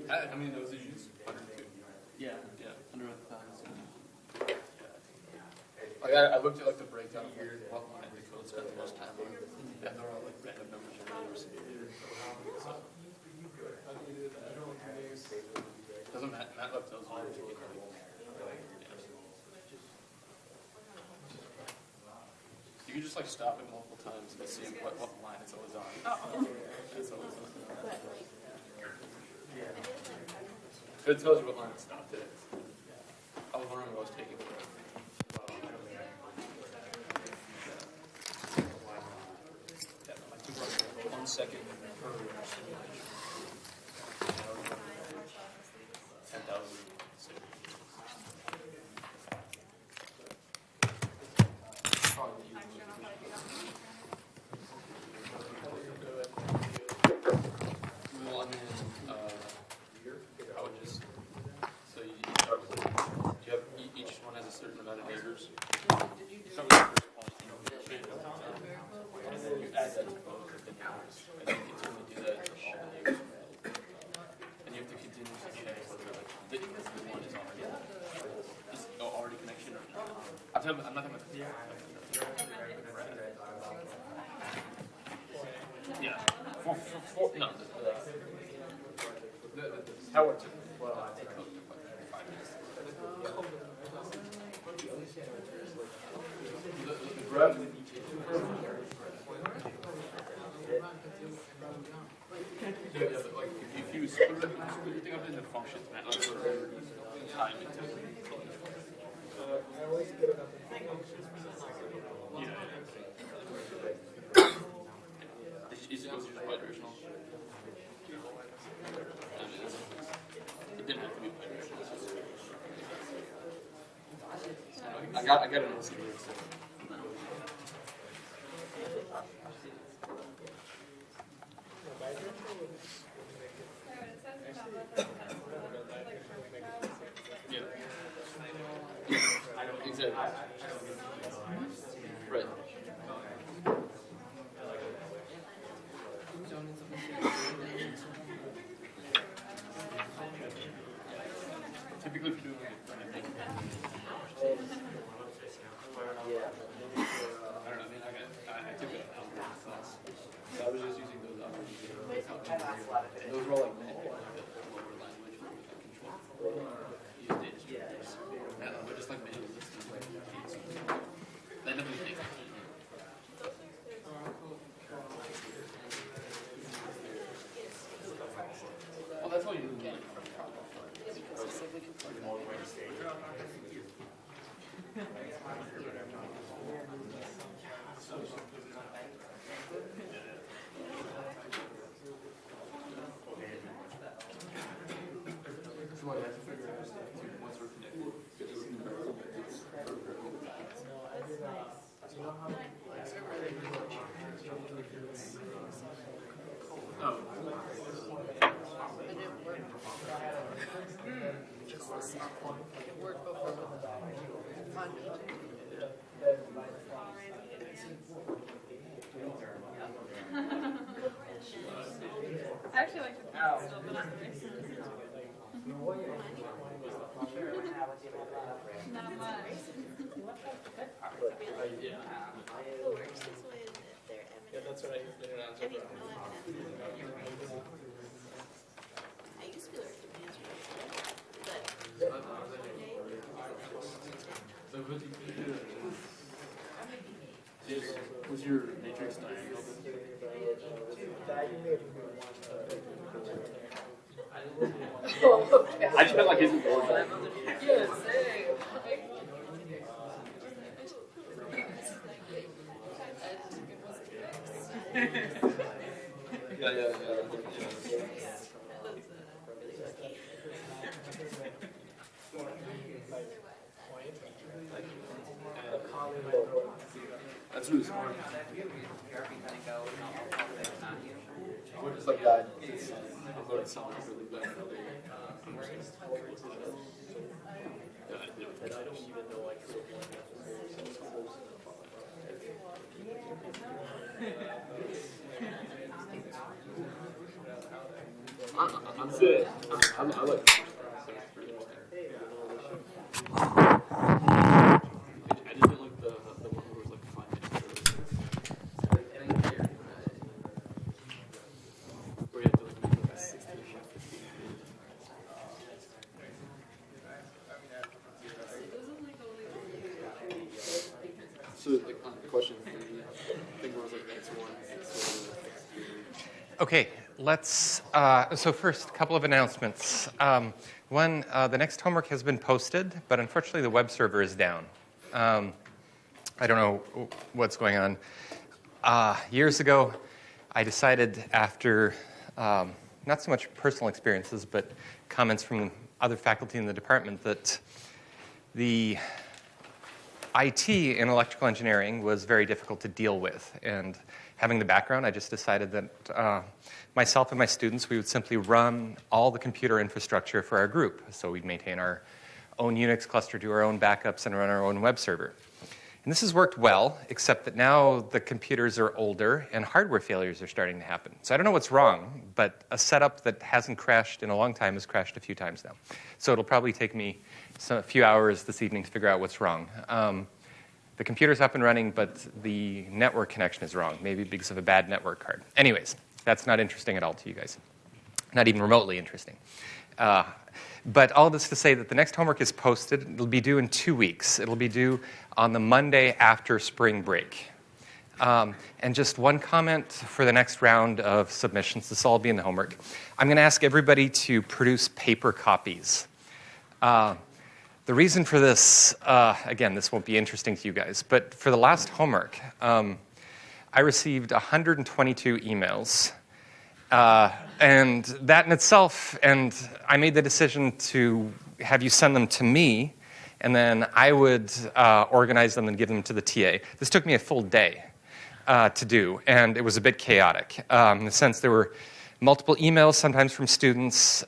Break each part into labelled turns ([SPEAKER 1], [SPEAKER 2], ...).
[SPEAKER 1] I mean, those issues. 102.
[SPEAKER 2] Yeah, under 1,000.
[SPEAKER 1] Like I looked at like the breakdown here, what line the code spent the most time on, and they're all like random numbers or numbers. So, doesn't Matt left those on. You can just like stop it multiple times and see what line it's always on. It's always on. It tells you what line it stopped at. I was wondering what I was taking for it. I took like 1 second per simulation. 10,000. Well, I mean, I would just, so you start with, you have, each one has a certain amount of neighbors. You start with the first policy, and then you add that to both of the neighbors, and you continue to do that to all the neighbors. And you have to continue to check whether like, the one is already connection or not. I'm not talking about yeah. No. How it took like 5 minutes. The graph with each but like if you split everything up into functions, man, like time it took. Is it bidirectional? It didn't have to be bidirectional. I got an LCD. Yeah. Exactly. Right. Typically, if you're doing it, I don't know. I mean, I took it out of class, so I was just using those operators. And those were all like lower language control. Use data structures. But just like manual listing, like that doesn't take much. Well, that's all you need. So I have to figure out once we're connected. Oh.
[SPEAKER 3] It worked before. I actually like the people still, but not very not much.
[SPEAKER 2] Yeah, that's what I did it on Zebra.
[SPEAKER 4] I used to be like the manager, but
[SPEAKER 1] Was your matrix diagonal? I just meant like his origin.
[SPEAKER 3] Yes,
[SPEAKER 1] Yeah. That's really smart. We're just like, yeah, I'm going to sound really bad.
[SPEAKER 2] And I don't even know like
[SPEAKER 1] I like. I just didn't like the one where it was like 5 minutes. Where you have to like make like 60 and 50. So like on question 3, I think it was like answer 1, answer 2.
[SPEAKER 5] Okay, let's, so first, a couple of announcements. One, the next homework has been posted, but unfortunately the web server is down. I don't know what's going on. Years ago, I decided after not so much personal experiences, but comments from other faculty in the department that the IT in electrical engineering was very difficult to deal with. And having the background, I just decided that myself and my students, we would simply run all the computer infrastructure for our group. So we'd maintain our own Unix cluster, do our own backups, and run our own web server. And this has worked well, except that now the computers are older and hardware failures are starting to happen. So I don't know what's wrong, but a setup that hasn't crashed in a long time has crashed a few times now. So it'll probably take me a few hours this evening to figure out what's wrong. The computer's up and running, but the network connection is wrong, maybe because of a bad network card. Anyways, that's not interesting at all to you guys. Not even remotely interesting. But all this to say that the next homework is posted. It'll be due in 2 weeks. It'll be due on the Monday after spring break. And just one comment for the next round of submissions. This will all be in the homework. I'm going to ask everybody to produce paper copies. The reason for this, again, this won't be interesting to you guys, but for the last homework, I received 122 emails. And that in itself, and I made the decision to have you send them to me, and then I would organize them and give them to the TA. This took me a full day to do, and it was a bit chaotic in the sense there were multiple emails, sometimes from students,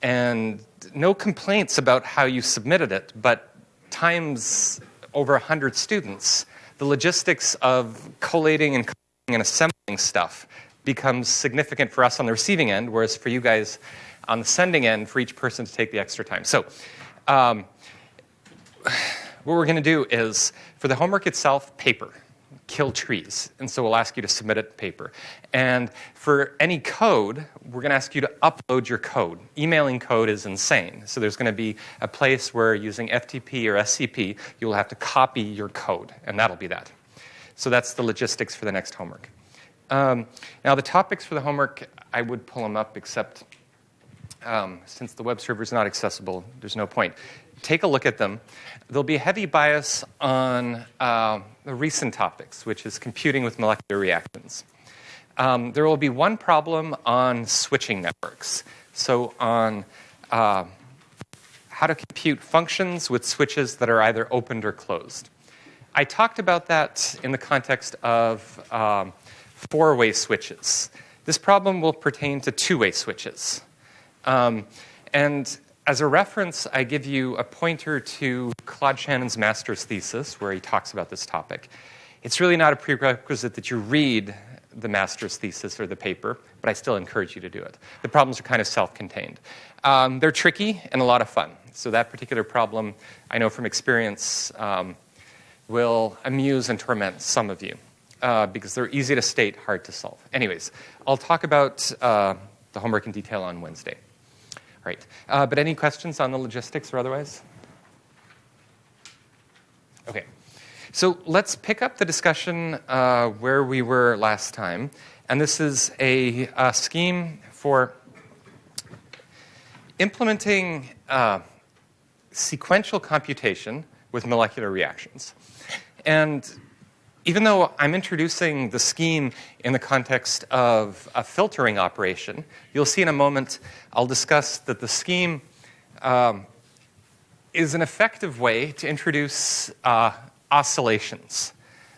[SPEAKER 5] and no complaints about how you submitted it, but times over 100 students, the logistics of collating and copying and assembling stuff becomes significant for us on the receiving end, whereas for you guys on the sending end, for each person to take the extra time. So what we're going to do is, for the homework itself, paper. Kill trees. And so we'll ask you to submit it paper. And for any code, we're going to ask you to upload your code. Emailing code is insane. So there's going to be a place where using FTP or SCP, you'll have to copy your code, and that'll be that. So that's the logistics for the next homework. Now, the topics for the homework, I would pull them up, except since the web server is not accessible, there's no point. Take a look at them. There'll be a heavy bias on the recent topics, which is computing with molecular reactions. There will be one problem on switching networks. So on how to compute functions with switches that are either opened or closed. I talked about that in the context of four-way switches. This problem will pertain to two-way switches. And as a reference, I give you a pointer to Claude Shannon's master's thesis, where he talks about this topic. It's really not a prerequisite that you read the master's thesis or the paper, but I still encourage you to do it. The problems are kind of self-contained. They're tricky and a lot of fun. So that particular problem, I know from experience, will amuse and torment some of you. Because they're easy to state, hard to solve. Anyways, I'll talk about the homework in detail on Wednesday. All right. But any questions on the logistics or otherwise? Okay. So let's pick up the discussion where we were last time. And this is a scheme for implementing sequential computation with molecular reactions. And even though I'm introducing the scheme in the context of a filtering operation, you'll see in a moment I'll discuss that the scheme is an effective way to introduce oscillations.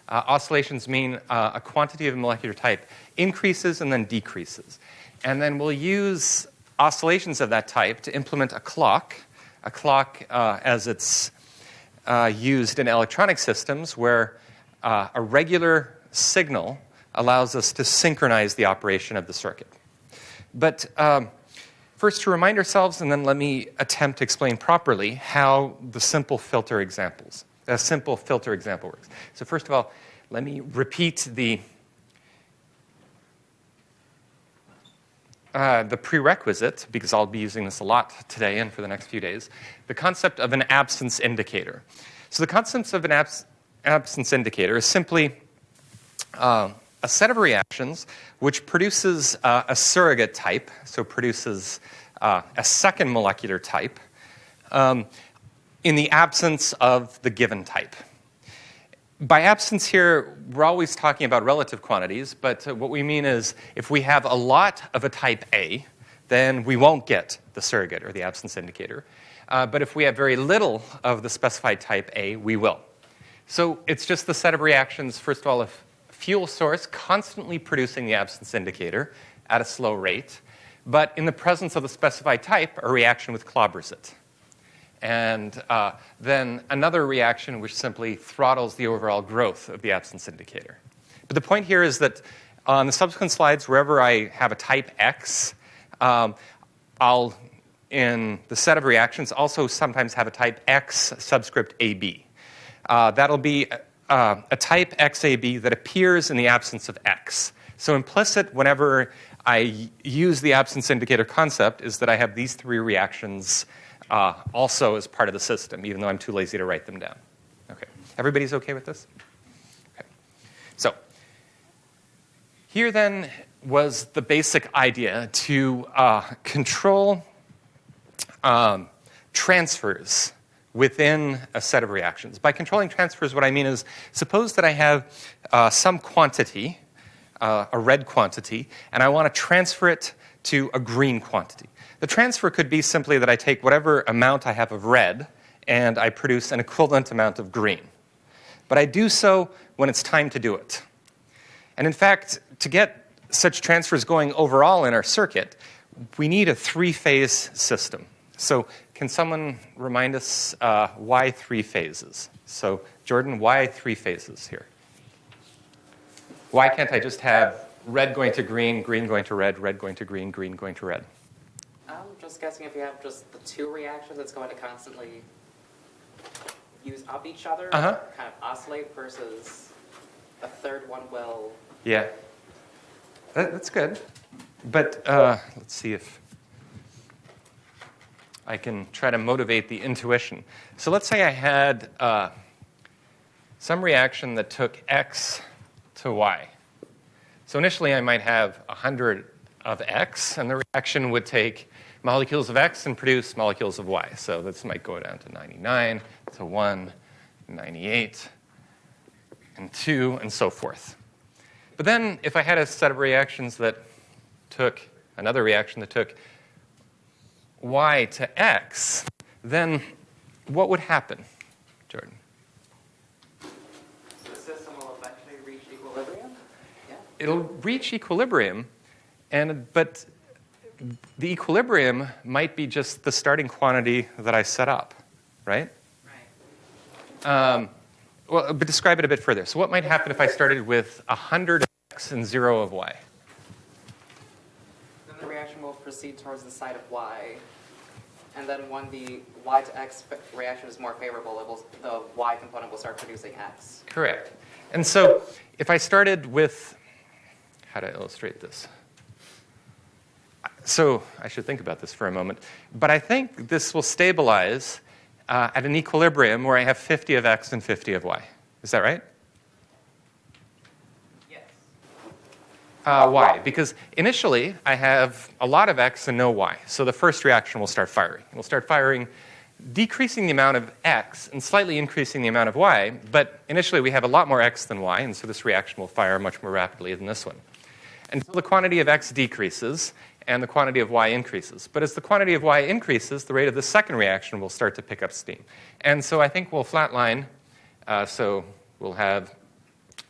[SPEAKER 5] Oscillations mean a quantity of a molecular type increases and then decreases. And then we'll use oscillations of that type to implement a clock as it's used in electronic systems where a regular signal allows us to synchronize the operation of the circuit. But first to remind ourselves, and then let me attempt to explain properly how the simple filter example works. So first of all, let me repeat the prerequisite, because I'll be using this a lot today and for the next few days, the concept of an absence indicator. So the concept of an absence indicator is simply a set of reactions which produces a surrogate type, so produces a second molecular type, in the absence of the given type. By absence here, we're always talking about relative quantities, but what we mean is if we have a lot of a type A, then we won't get the surrogate or the absence indicator. But if we have very little of the specified type A, we will. So it's just the set of reactions, first of all, a fuel source constantly producing the absence indicator at a slow rate, but in the presence of the specified type, a reaction which clobbers it. And then another reaction which simply throttles the overall growth of the absence indicator. But the point here is that on the subsequent slides, wherever I have a type X, I'll, in the set of reactions, also sometimes have a type X subscript AB. That'll be a type XAB that appears in the absence of X. So implicit whenever I use the absence indicator concept is that I have these three reactions also as part of the system, even though I'm too lazy to write them down. Okay. Everybody's okay with this? Okay. So here then was the basic idea to control transfers within a set of reactions. By controlling transfers, what I mean is suppose that I have some quantity, a red quantity, and I want to transfer it to a green quantity. The transfer could be simply that I take whatever amount I have of red and I produce an equivalent amount of green. But I do so when it's time to do it. And in fact, to get such transfers going overall in our circuit, we need a three-phase system. So can someone remind us why three phases? So Jordan, why three phases here? Why can't I just have red going to green, green going to red, red going to green, green going to red?
[SPEAKER 6] I'm just guessing if you have just the two reactions, it's going to constantly use up each other, kind of oscillate, versus a third one will...
[SPEAKER 5] Yeah. That's good. But let's see if I can try to motivate the intuition. So let's say I had some reaction that took X to Y. So initially I might have 100 of X, and the reaction would take molecules of X and produce molecules of Y. So this might go down to 99, to 1, 98, and 2, and so forth. But then if I had a set of reactions that took, another reaction that took Y to X, then what would happen, Jordan?
[SPEAKER 6] The system will eventually reach equilibrium? Yeah.
[SPEAKER 5] It'll reach equilibrium, but the equilibrium might be just the starting quantity that I set up, right?
[SPEAKER 6] Right.
[SPEAKER 5] Well, but describe it a bit further. So what might happen if I started with 100 of X and 0 of Y?
[SPEAKER 6] Then the reaction will proceed towards the side of Y. And then when the Y to X reaction is more favorable, the Y component will start producing X.
[SPEAKER 5] Correct. And so if I started with, how to illustrate this? So I should think about this for a moment. But I think this will stabilize at an equilibrium where I have 50 of X and 50 of Y. Is that right?
[SPEAKER 6] Yes.
[SPEAKER 5] Why? Because initially I have a lot of X and no Y. So the first reaction will start firing. It will start firing, decreasing the amount of X and slightly increasing the amount of Y. But initially we have a lot more X than Y, and so this reaction will fire much more rapidly than this one. Until the quantity of X decreases and the quantity of Y increases. But as the quantity of Y increases, the rate of the second reaction will start to pick up steam. And so I think we'll flatline. So we'll have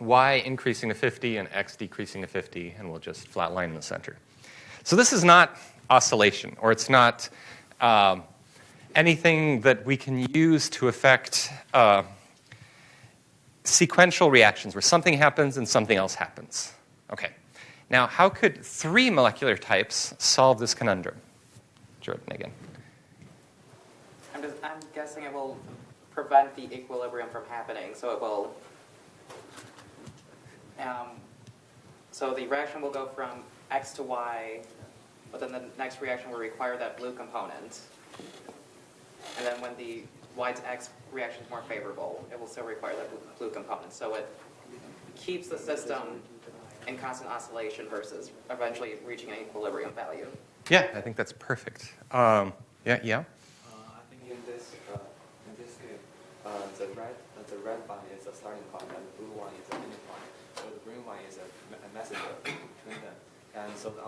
[SPEAKER 5] Y increasing to 50 and X decreasing to 50, and we'll just flatline in the center. So this is not oscillation, or it's not anything that we can use to affect sequential reactions where something happens and something else happens. Okay. Now, how could 3 molecular types solve this conundrum? Jordan, again.
[SPEAKER 6] I'm guessing it will prevent the equilibrium from happening, so it will. So the reaction will go from X to Y, but then the next reaction will require that blue component. And then when the Y to X reaction is more favorable, it will still require that blue component. So it keeps the system in constant oscillation versus eventually reaching an equilibrium value.
[SPEAKER 5] Yeah, I think that's perfect. Yeah.
[SPEAKER 7] I think in this case, the red one is a starting point, and the blue one is an ending point. So the green one is a messenger between them, and so the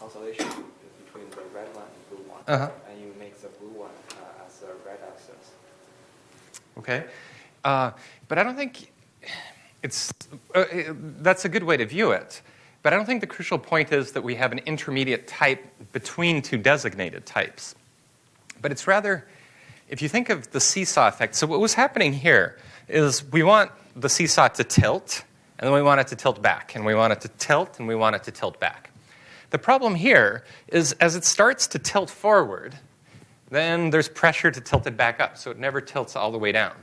[SPEAKER 7] oscillation is between the red one and blue one, and you make the blue one as a red axis.
[SPEAKER 5] Okay, but I don't think it's that's a good way to view it. But I don't think the crucial point is that we have an intermediate type between 2 designated types. But it's rather, if you think of the seesaw effect, so what was happening here is we want the seesaw to tilt, and then we want it to tilt back, and we want it to tilt, and we want it to tilt back. The problem here is as it starts to tilt forward, then there's pressure to tilt it back up, so it never tilts all the way down.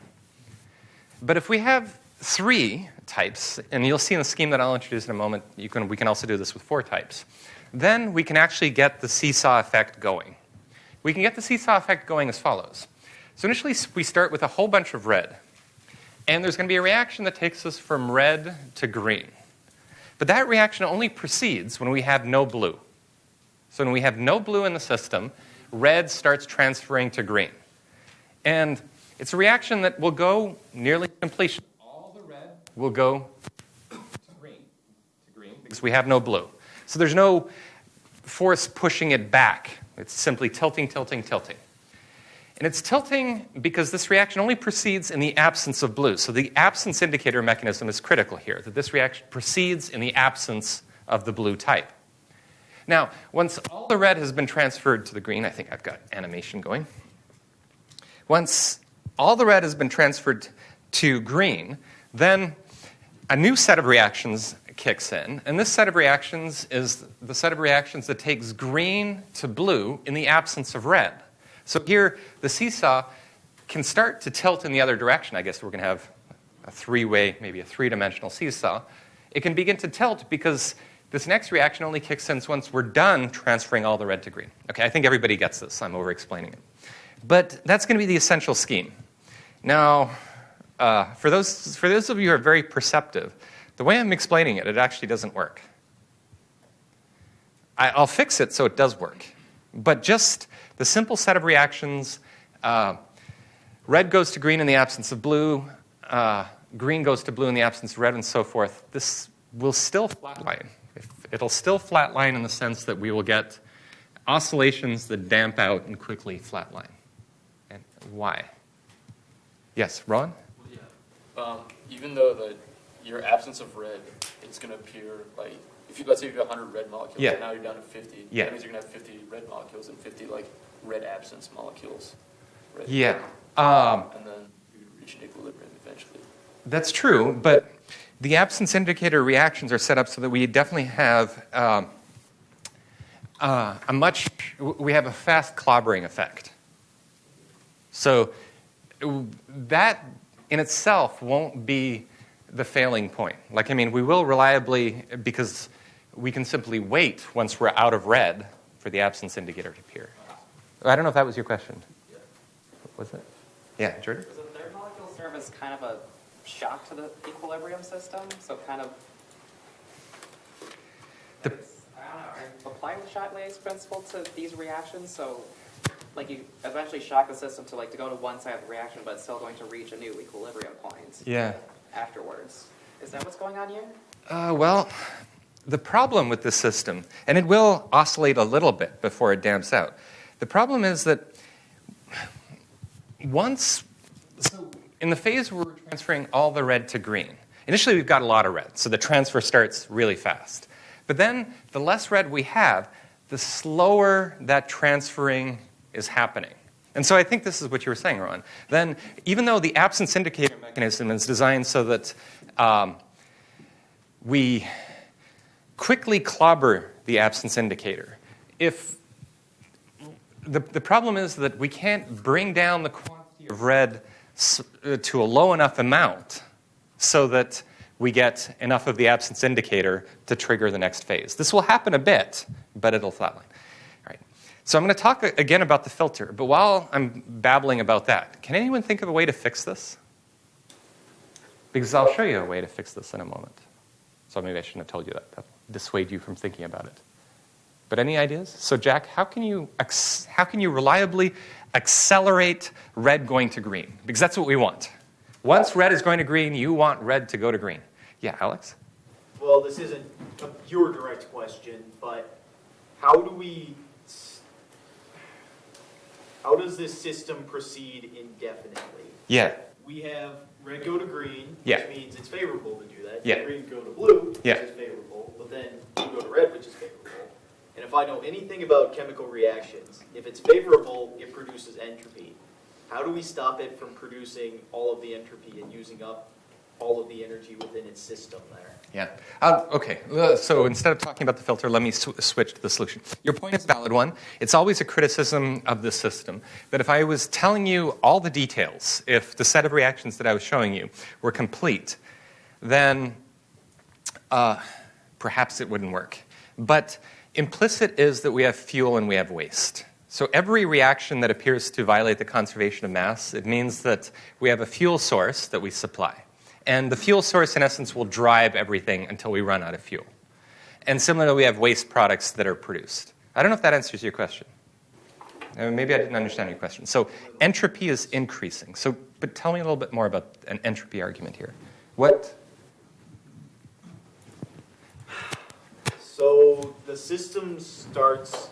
[SPEAKER 5] But if we have 3 types, and you'll see in the scheme that I'll introduce in a moment, we can also do this with 4 types, then we can actually get the seesaw effect going. We can get the seesaw effect going as follows. So initially, we start with a whole bunch of red. And there's going to be a reaction that takes us from red to green. But that reaction only proceeds when we have no blue. So when we have no blue in the system, red starts transferring to green. And it's a reaction that will go nearly to completion. All the red will go to green because we have no blue. So there's no force pushing it back. It's simply tilting, tilting, tilting. And it's tilting because this reaction only proceeds in the absence of blue. So the absence indicator mechanism is critical here, that this reaction proceeds in the absence of the blue type. Now, once all the red has been transferred to the green, I think I've got animation going. Once all the red has been transferred to green, then a new set of reactions kicks in. And this set of reactions is the set of reactions that takes green to blue in the absence of red. So here, the seesaw can start to tilt in the other direction. I guess we're going to have a 3-way, maybe a 3-dimensional seesaw. It can begin to tilt because this next reaction only kicks in once we're done transferring all the red to green. Okay, I think everybody gets this. I'm over-explaining it. But that's going to be the essential scheme. Now, for those of you who are very perceptive, the way I'm explaining it, it actually doesn't work. I'll fix it so it does work. But just the simple set of reactions, red goes to green in the absence of blue, green goes to blue in the absence of red, and so forth, this will still flatline. It'll still flatline in the sense that we will get oscillations that damp out and quickly flatline. And why? Yes, Ron?
[SPEAKER 1] Even though your absence of red, it's going to appear like, let's say you have 100 red molecules, and now you're down to 50.
[SPEAKER 5] Yeah.
[SPEAKER 1] That means you're going to have 50 red molecules and 50 red absence molecules. Right?
[SPEAKER 5] Yeah.
[SPEAKER 1] And then you reach an equilibrium eventually.
[SPEAKER 5] That's true, but the absence indicator reactions are set up so that we definitely have we have a fast clobbering effect. So that in itself won't be the failing point. We will reliably, because we can simply wait once we're out of red for the absence indicator to appear. I don't know if that was your question.
[SPEAKER 1] Yeah.
[SPEAKER 5] Was it? Yeah, Jordan?
[SPEAKER 6] Does the third molecule serve as kind of a shock to the equilibrium system? So kind of, I don't know, apply the Chatelier's principle to these reactions, so you eventually shock the system to go to one side of the reaction, but it's still going to reach a new equilibrium point.
[SPEAKER 5] Yeah.
[SPEAKER 6] Afterwards. Is that what's going on here?
[SPEAKER 5] Well, the problem with this system, and it will oscillate a little bit before it damps out. The problem is that so in the phase where we're transferring all the red to green, initially we've got a lot of red, so the transfer starts really fast. But then the less red we have, the slower that transferring is happening. And so I think this is what you were saying, Ron. Then, even though the absence indicator mechanism is designed so that quickly clobber the absence indicator. If the problem is that we can't bring down the quantity of red to a low enough amount so that we get enough of the absence indicator to trigger the next phase. This will happen a bit, but it'll flatline. All right. So I'm going to talk again about the filter, but while I'm babbling about that, can anyone think of a way to fix this? Because I'll show you a way to fix this in a moment. So maybe I shouldn't have told you that. That'll dissuade you from thinking about it. But any ideas? So Jack, how can you reliably accelerate red going to green? Because that's what we want. Once red is going to green, you want red to go to green. Yeah, Alex?
[SPEAKER 8] Well, this isn't a pure direct question, but how does this system proceed indefinitely?
[SPEAKER 5] Yeah.
[SPEAKER 8] We have red go to green,
[SPEAKER 5] Yeah.
[SPEAKER 8] which means it's favorable to do that.
[SPEAKER 5] Yeah.
[SPEAKER 8] Green go to blue, which
[SPEAKER 5] Yeah.
[SPEAKER 8] is favorable, but then blue go to red, which is favorable. And if I know anything about chemical reactions, if it's favorable, it produces entropy. How do we stop it from producing all of the entropy and using up all of the energy within its system there?
[SPEAKER 5] Yeah. Okay. So instead of talking about the filter, let me switch to the solution. Your point is a valid one. It's always a criticism of the system that if I was telling you all the details, if the set of reactions that I was showing you were complete, then perhaps it wouldn't work. But implicit is that we have fuel and we have waste. So every reaction that appears to violate the conservation of mass, it means that we have a fuel source that we supply. And the fuel source, in essence, will drive everything until we run out of fuel. And similarly, we have waste products that are produced. I don't know if that answers your question. Maybe I didn't understand your question. So entropy is increasing. But tell me a little bit more about an entropy argument here. What?
[SPEAKER 8] So the system starts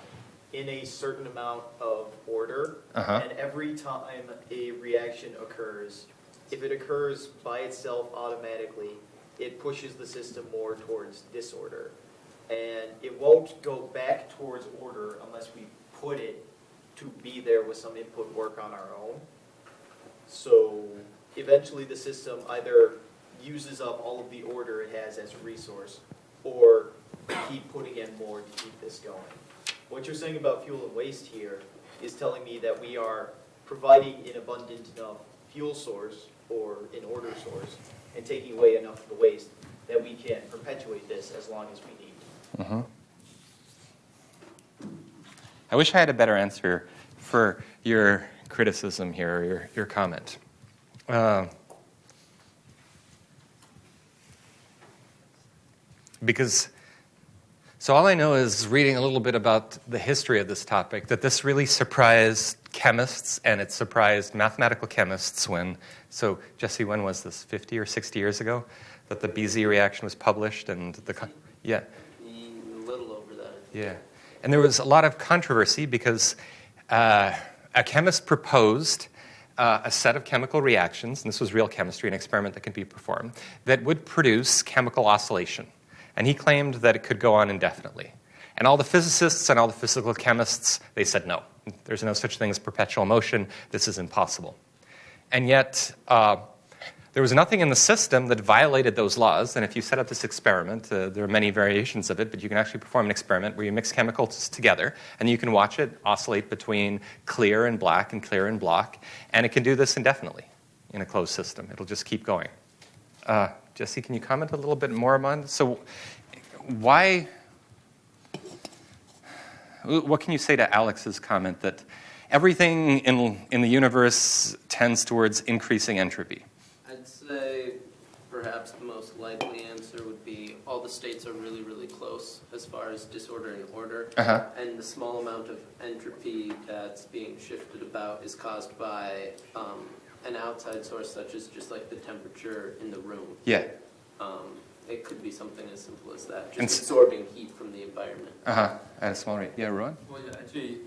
[SPEAKER 8] in a certain amount of order, and every time a reaction occurs, if it occurs by itself automatically, it pushes the system more towards disorder. And it won't go back towards order unless we put it to be there with some input work on our own. So eventually the system either uses up all of the order it has as a resource, or keep putting in more to keep this going. What you're saying about fuel and waste here is telling me that we are providing an abundant enough fuel source or an order source and taking away enough of the waste that we can perpetuate this as long as we need.
[SPEAKER 5] Mm-hmm. I wish I had a better answer for your criticism here, or your comment. So all I know is reading a little bit about the history of this topic, that this really surprised chemists, and it surprised mathematical chemists so Jesse, when was this, 50 or 60 years ago, that the BZ reaction was published, and yeah.
[SPEAKER 2] A little over that.
[SPEAKER 5] Yeah. And there was a lot of controversy because a chemist proposed a set of chemical reactions, and this was real chemistry, an experiment that could be performed, that would produce chemical oscillation. And he claimed that it could go on indefinitely. And all the physicists and all the physical chemists, they said no. There's no such thing as perpetual motion. This is impossible. And yet, there was nothing in the system that violated those laws. And if you set up this experiment, there are many variations of it, but you can actually perform an experiment where you mix chemicals together, and you can watch it oscillate between clear and black and clear and black. And it can do this indefinitely in a closed system. It'll just keep going. Jesse, can you comment a little bit more on this? So what can you say to Alex's comment that everything in the universe tends towards increasing entropy?
[SPEAKER 2] I'd say perhaps the most likely answer would be all the states are really, really close as far as disorder and order. And the small amount of entropy that's being shifted about is caused by an outside source, such as just like the temperature in the room.
[SPEAKER 5] Yeah.
[SPEAKER 2] It could be something as simple as that, just absorbing heat from the environment.
[SPEAKER 5] At a small rate. Yeah, Rowan?
[SPEAKER 1] Well, yeah, actually,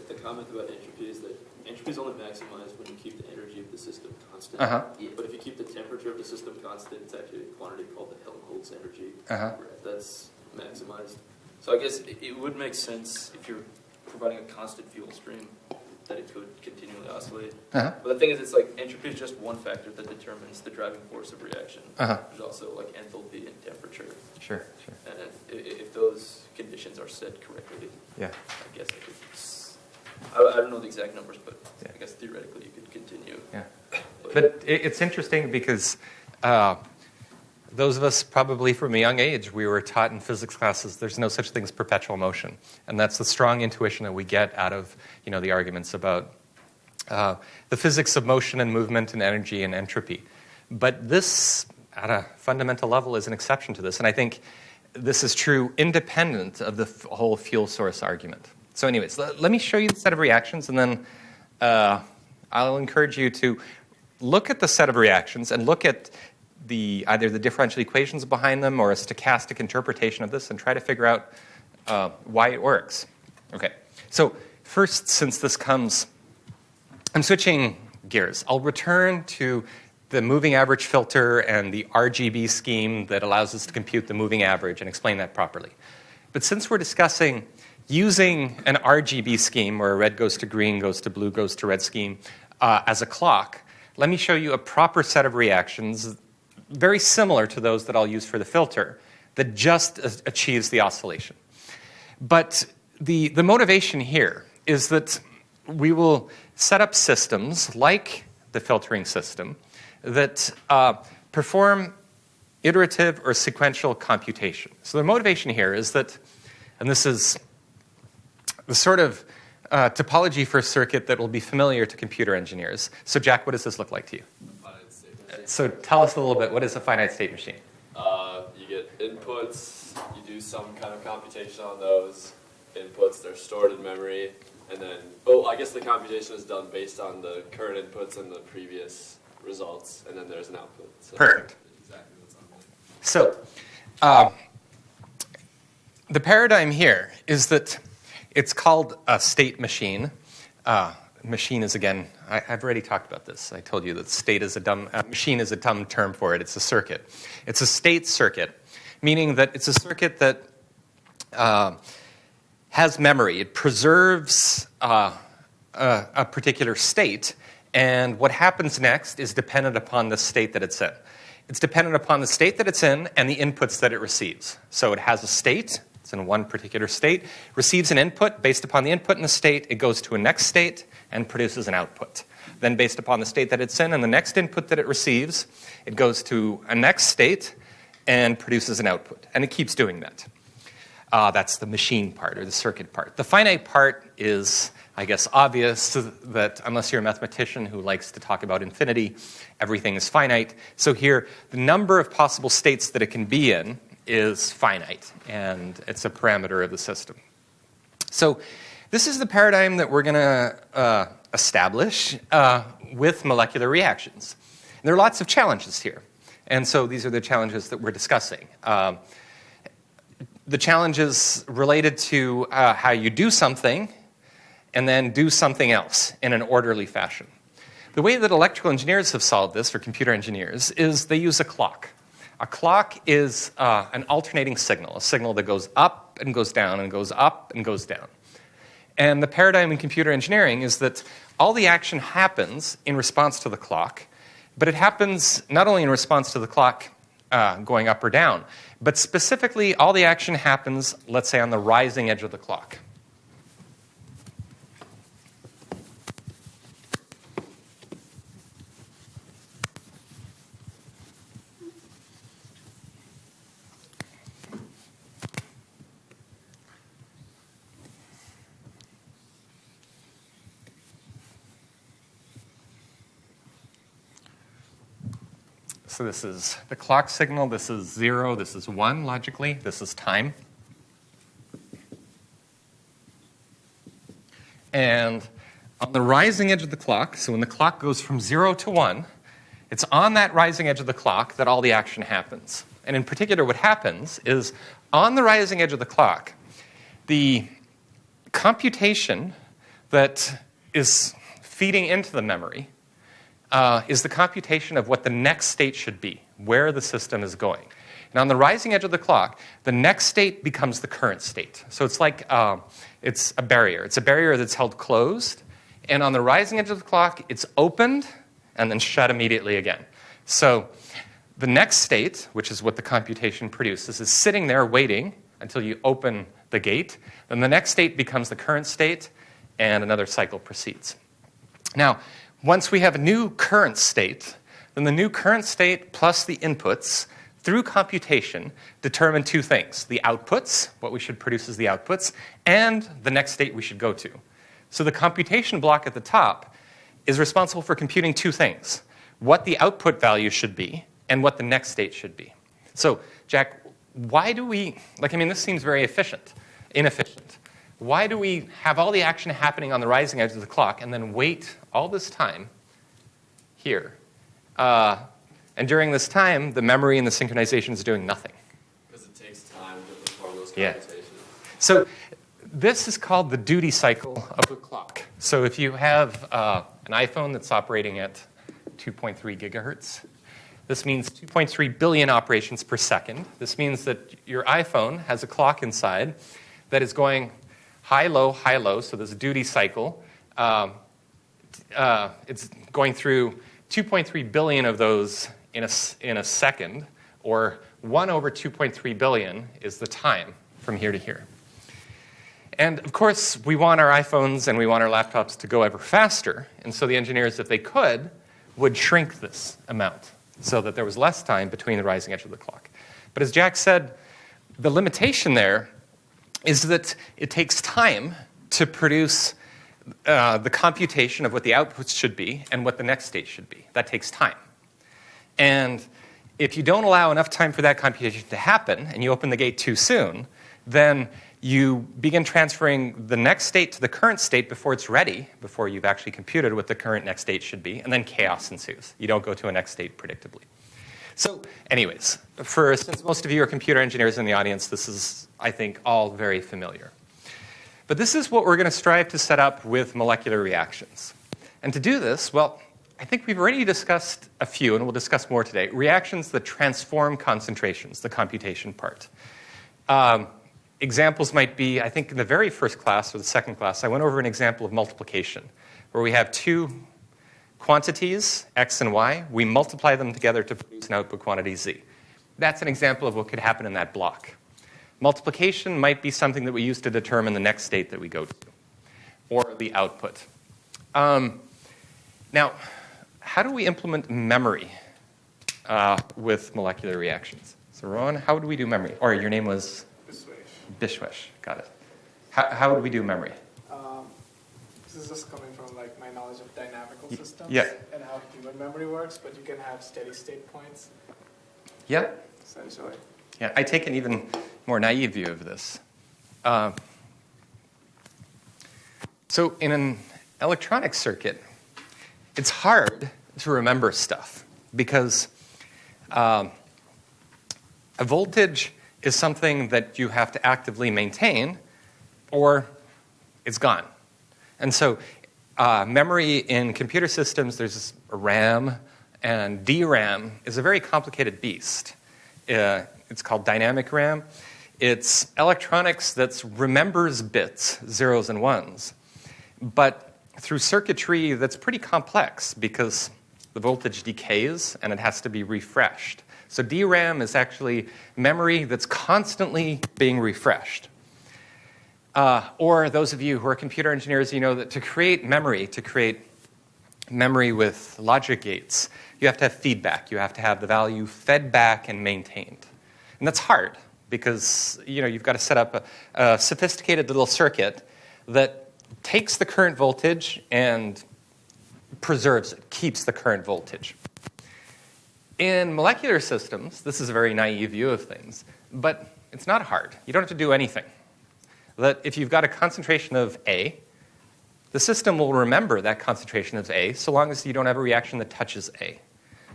[SPEAKER 1] the comment about entropy is that entropy is only maximized when you keep the energy of the system constant.
[SPEAKER 2] Yeah.
[SPEAKER 1] But if you keep the temperature of the system constant, it's actually a quantity called the Helmholtz energy. That's maximized. So I guess it would make sense if you're providing a constant fuel stream that it could continually oscillate.
[SPEAKER 5] Uh-huh.
[SPEAKER 1] But the thing is, it's like entropy is just one factor that determines the driving force of reaction.
[SPEAKER 5] Uh-huh.
[SPEAKER 1] There's also like enthalpy and temperature.
[SPEAKER 5] Sure, sure.
[SPEAKER 1] And if those conditions are set correctly,
[SPEAKER 5] Yeah.
[SPEAKER 1] I guess I don't know the exact numbers, but
[SPEAKER 5] Yeah.
[SPEAKER 1] I guess theoretically you could continue.
[SPEAKER 5] Yeah. But it's interesting because those of us probably from a young age, we were taught in physics classes there's no such thing as perpetual motion. And that's the strong intuition that we get out of the arguments about the physics of motion and movement and energy and entropy. But this, at a fundamental level, is an exception to this. And I think this is true independent of the whole fuel source argument. So anyways, let me show you the set of reactions, and then I'll encourage you to look at the set of reactions and look at either the differential equations behind them or a stochastic interpretation of this and try to figure out why it works. Okay, so first, since this comes, I'm switching gears. I'll return to the moving average filter and the RGB scheme that allows us to compute the moving average and explain that properly. But since we're discussing using an RGB scheme, where red goes to green, goes to blue, goes to red scheme, as a clock, let me show you a proper set of reactions very similar to those that I'll use for the filter that just achieves the oscillation. But the motivation here is that we will set up systems like the filtering system that perform iterative or sequential computation. So the motivation here is that, and this is the sort of topology for a circuit that will be familiar to computer engineers. So Jack, what does this look like to you? So tell us a little bit, what is a finite state machine?
[SPEAKER 9] You get inputs, you do some kind of computation on those inputs, they're stored in memory, and then, I guess the computation is done based on the current inputs and the previous results, and then there's an output. So
[SPEAKER 5] Perfect.
[SPEAKER 9] Exactly what's on there.
[SPEAKER 5] So the paradigm here is that it's called a state machine. Machine is, again, I've already talked about this. I told you that state is machine is a dumb term for it. It's a circuit. It's a state circuit, meaning that it's a circuit that has memory. It preserves a particular state, and what happens next is dependent upon the state that it's in. It's dependent upon the state that it's in and the inputs that it receives. So it has a state. It's in one particular state, receives an input. Based upon the input in the state, it goes to a next state and produces an output. Then based upon the state that it's in and the next input that it receives, it goes to a next state and produces an output. And it keeps doing that. That's the machine part or the circuit part. The finite part is, I guess, obvious that unless you're a mathematician who likes to talk about infinity, everything is finite. So here, the number of possible states that it can be in is finite, and it's a parameter of the system. So this is the paradigm that we're going to establish with molecular reactions. And there are lots of challenges here, and so these are the challenges that we're discussing. The challenges related to how you do something and then do something else in an orderly fashion. The way that electrical engineers have solved this, for computer engineers, is they use a clock. A clock is an alternating signal, a signal that goes up and goes down and goes up and goes down. And the paradigm in computer engineering is that all the action happens in response to the clock, but it happens not only in response to the clock going up or down, but specifically all the action happens, let's say, on the rising edge of the clock. So this is the clock signal. This is 0. This is 1, logically. This is time. And on the rising edge of the clock, so when the clock goes from 0 to 1, it's on that rising edge of the clock that all the action happens. And in particular, what happens is on the rising edge of the clock, the computation that is feeding into the memory is the computation of what the next state should be, where the system is going. And on the rising edge of the clock, the next state becomes the current state. So it's like it's a barrier. It's a barrier that's held closed, And on the rising edge of the clock, it's opened and then shut immediately again. So the next state, which is what the computation produces, is sitting there waiting until you open the gate. Then the next state becomes the current state, and another cycle proceeds. Now, once we have a new current state, then the new current state plus the inputs through computation determine two things: the outputs, what we should produce as the outputs, and the next state we should go to. So the computation block at the top is responsible for computing two things: what the output value should be and what the next state should be. So, Jack, why do we, this seems very inefficient. Why do we have all the action happening on the rising edge of the clock and then wait all this time here? And during this time, the memory and the synchronization is doing nothing.
[SPEAKER 9] Because it takes time to perform those
[SPEAKER 5] Yeah.
[SPEAKER 9] computations.
[SPEAKER 5] So this is called the duty cycle of the clock. So if you have an iPhone that's operating at 2.3 gigahertz, this means 2.3 billion operations per second. This means that your iPhone has a clock inside that is going high, low, so there's a duty cycle. It's going through 2.3 billion of those in a second, or 1 over 2.3 billion is the time from here to here. And of course, we want our iPhones and we want our laptops to go ever faster, and so the engineers, if they could, would shrink this amount so that there was less time between the rising edge of the clock. But as Jack said, the limitation there is that it takes time to produce the computation of what the outputs should be and what the next state should be. That takes time. And if you don't allow enough time for that computation to happen and you open the gate too soon, then you begin transferring the next state to the current state before it's ready, before you've actually computed what the current next state should be, and then chaos ensues. You don't go to a next state predictably. So anyways, since most of you are computer engineers in the audience, this is, I think, all very familiar. But this is what we're going to strive to set up with molecular reactions. And to do this, well, I think we've already discussed a few, and we'll discuss more today, reactions that transform concentrations, the computation part. Examples might be, I think in the very first class or the second class, I went over an example of multiplication, where we have two quantities, x and y. We multiply them together to produce an output quantity, z. That's an example of what could happen in that block. Multiplication might be something that we use to determine the next state that we go to, or the output. Now, how do we implement memory with molecular reactions? So, Rowan, how do we do memory? Or your name was? Bishwesh, got it. How would we do memory?
[SPEAKER 10] This is just coming from my knowledge of dynamical systems and how human memory works, but you can have steady state points.
[SPEAKER 5] Yeah.
[SPEAKER 10] Essentially.
[SPEAKER 5] Yeah, I take an even more naive view of this. So in an electronic circuit, it's hard to remember stuff because a voltage is something that you have to actively maintain or it's gone. And so memory in computer systems, there's RAM, and DRAM is a very complicated beast. It's called dynamic RAM. It's electronics that remembers bits, zeros and ones, but through circuitry that's pretty complex because the voltage decays and it has to be refreshed. So DRAM is actually memory that's constantly being refreshed. Or those of you who are computer engineers, you know that to create memory with logic gates, you have to have feedback. You have to have the value fed back and maintained. And that's hard because you've got to set up a sophisticated little circuit that takes the current voltage and preserves it, keeps the current voltage. In molecular systems, this is a very naive view of things, but it's not hard. You don't have to do anything. That if you've got a concentration of A, the system will remember that concentration of A so long as you don't have a reaction that touches A.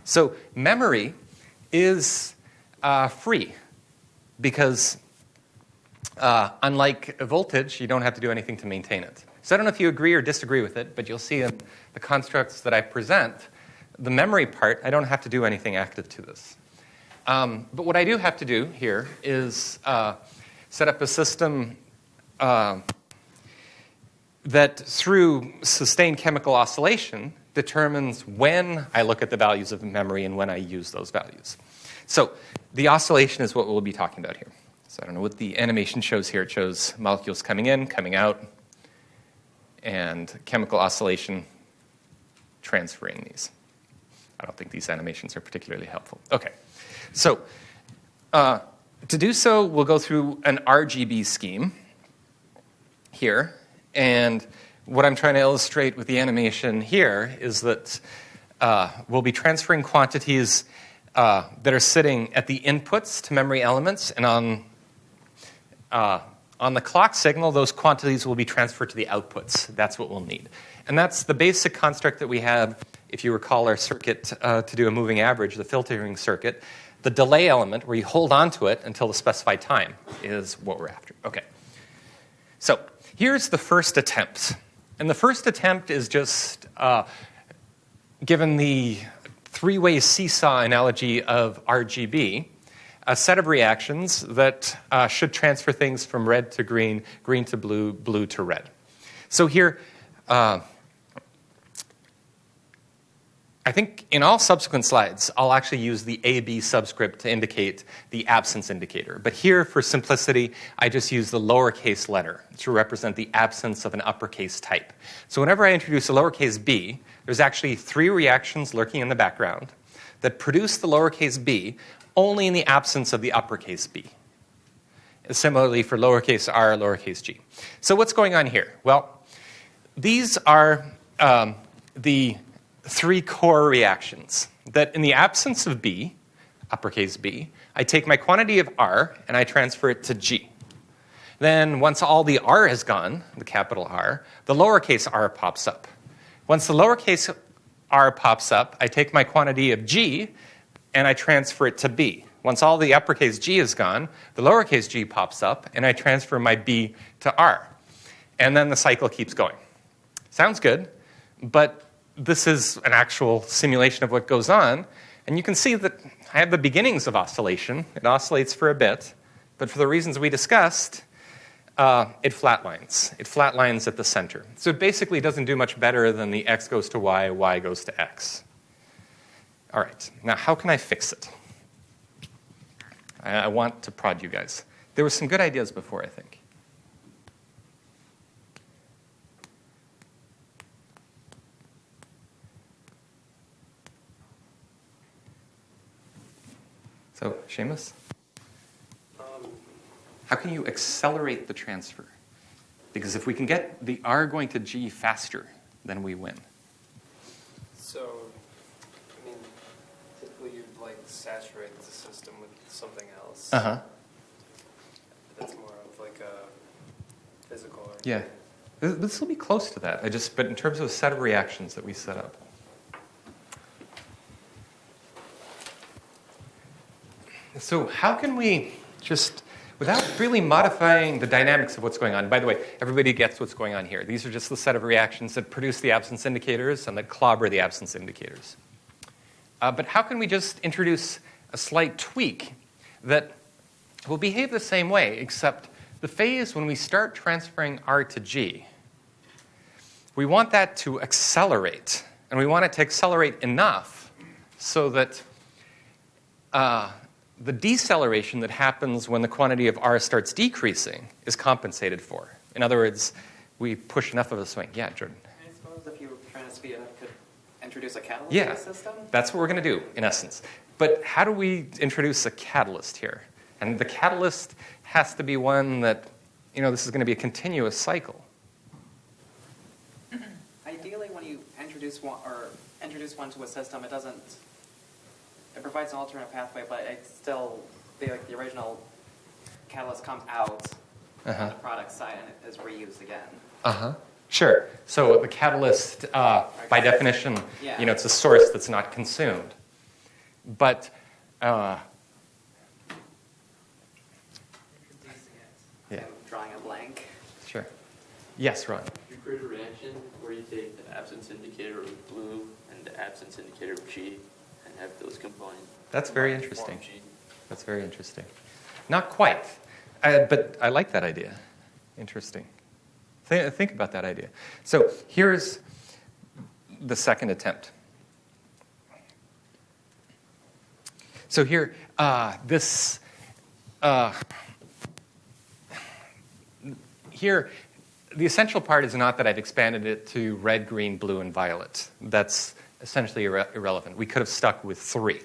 [SPEAKER 5] So memory is free because unlike a voltage, you don't have to do anything to maintain it. So I don't know if you agree or disagree with it, but you'll see in the constructs that I present, the memory part, I don't have to do anything active to this. But what I do have to do here is set up a system that through sustained chemical oscillation determines when I look at the values of the memory and when I use those values. So the oscillation is what we'll be talking about here. So I don't know what the animation shows here. It shows molecules coming in, coming out, and chemical oscillation transferring these. I don't think these animations are particularly helpful. Okay, so to do so, we'll go through an RGB scheme here. And what I'm trying to illustrate with the animation here is that we'll be transferring quantities that are sitting at the inputs to memory elements, and on the clock signal, those quantities will be transferred to the outputs. That's what we'll need. And that's the basic construct that we have, if you recall our circuit to do a moving average, the filtering circuit. The delay element, where you hold on to it until the specified time, is what we're after. Okay. So here's the first attempt. And the first attempt is just, given the three-way seesaw analogy of RGB, a set of reactions that should transfer things from red to green, green to blue, blue to red. So here, I think in all subsequent slides, I'll actually use the AB subscript to indicate the absence indicator. But here, for simplicity, I just use the lowercase letter to represent the absence of an uppercase type. So whenever I introduce a lowercase b, there's actually three reactions lurking in the background that produce the lowercase b only in the absence of the uppercase b. Similarly for lowercase r, lowercase g. So what's going on here? Well, these are the three core reactions that in the absence of b, uppercase b, I take my quantity of r and I transfer it to g. Then once all the r has gone, the capital R, the lowercase r pops up. Once the lowercase r pops up, I take my quantity of g and I transfer it to b. Once all the uppercase g is gone, the lowercase g pops up and I transfer my b to r. And then the cycle keeps going. Sounds good, but this is an actual simulation of what goes on. And you can see that I have the beginnings of oscillation. It oscillates for a bit, but for the reasons we discussed, it flatlines. It flatlines at the center. So it basically doesn't do much better than the x goes to y goes to x. All right, now how can I fix it? I want to prod you guys. There were some good ideas before, I think. So, Seamus? How can you accelerate the transfer? Because if we can get the R going to G faster, then we win.
[SPEAKER 11] So, I mean, typically you'd like saturate the system with something else.
[SPEAKER 5] Uh-huh.
[SPEAKER 11] That's more of like a physical.
[SPEAKER 5] Yeah. This will be close to that. But in terms of a set of reactions that we set up. So how can we just, without really modifying the dynamics of what's going on, by the way, everybody gets what's going on here. These are just the set of reactions that produce the absence indicators and that clobber the absence indicators. But how can we just introduce a slight tweak that will behave the same way, except the phase when we start transferring R to G, we want that to accelerate. And we want it to accelerate enough so that the deceleration that happens when the quantity of R starts decreasing is compensated for. In other words, we push enough of a swing. Yeah, Jordan?
[SPEAKER 6] I suppose if you were trying to speed it up, you could introduce a catalyst
[SPEAKER 5] Yeah,
[SPEAKER 6] to the system?
[SPEAKER 5] that's what we're going to do, in essence. But how do we introduce a catalyst here? And the catalyst has to be one that, this is going to be a continuous cycle.
[SPEAKER 6] Ideally, when you introduce one to a system, it provides an alternate pathway, but it's still the original catalyst comes out on the product side and is reused again.
[SPEAKER 5] Sure. So the catalyst, by definition, it's a source that's not consumed. But
[SPEAKER 6] I'm drawing a blank.
[SPEAKER 5] Sure. Yes, Ron.
[SPEAKER 1] You create a reaction where you take the absence indicator of blue and the absence indicator of G and have those combined.
[SPEAKER 5] That's very interesting. That's very interesting. Not quite, but I like that idea. Interesting. Think about that idea. So here's the second attempt. So here, here, the essential part is not that I've expanded it to red, green, blue, and violet. That's essentially irrelevant. We could have stuck with 3.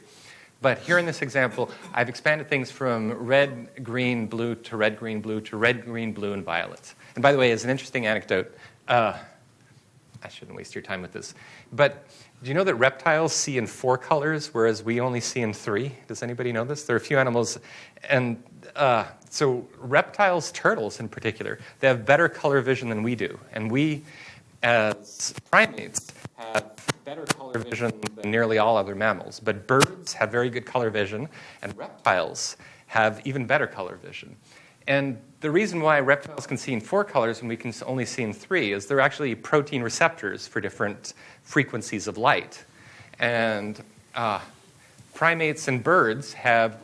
[SPEAKER 5] But here in this example, I've expanded things from red, green, blue to red, green, blue to red, green, blue, and violet. And by the way, as an interesting anecdote, I shouldn't waste your time with this, but do you know that reptiles see in 4 colors, whereas we only see in 3? Does anybody know this? There are a few animals, and so reptiles, turtles in particular, they have better color vision than we do. And we, as primates, have better color vision than nearly all other mammals. But birds have very good color vision, and reptiles have even better color vision. And the reason why reptiles can see in 4 colors and we can only see in 3 is they're actually protein receptors for different frequencies of light. And primates and birds have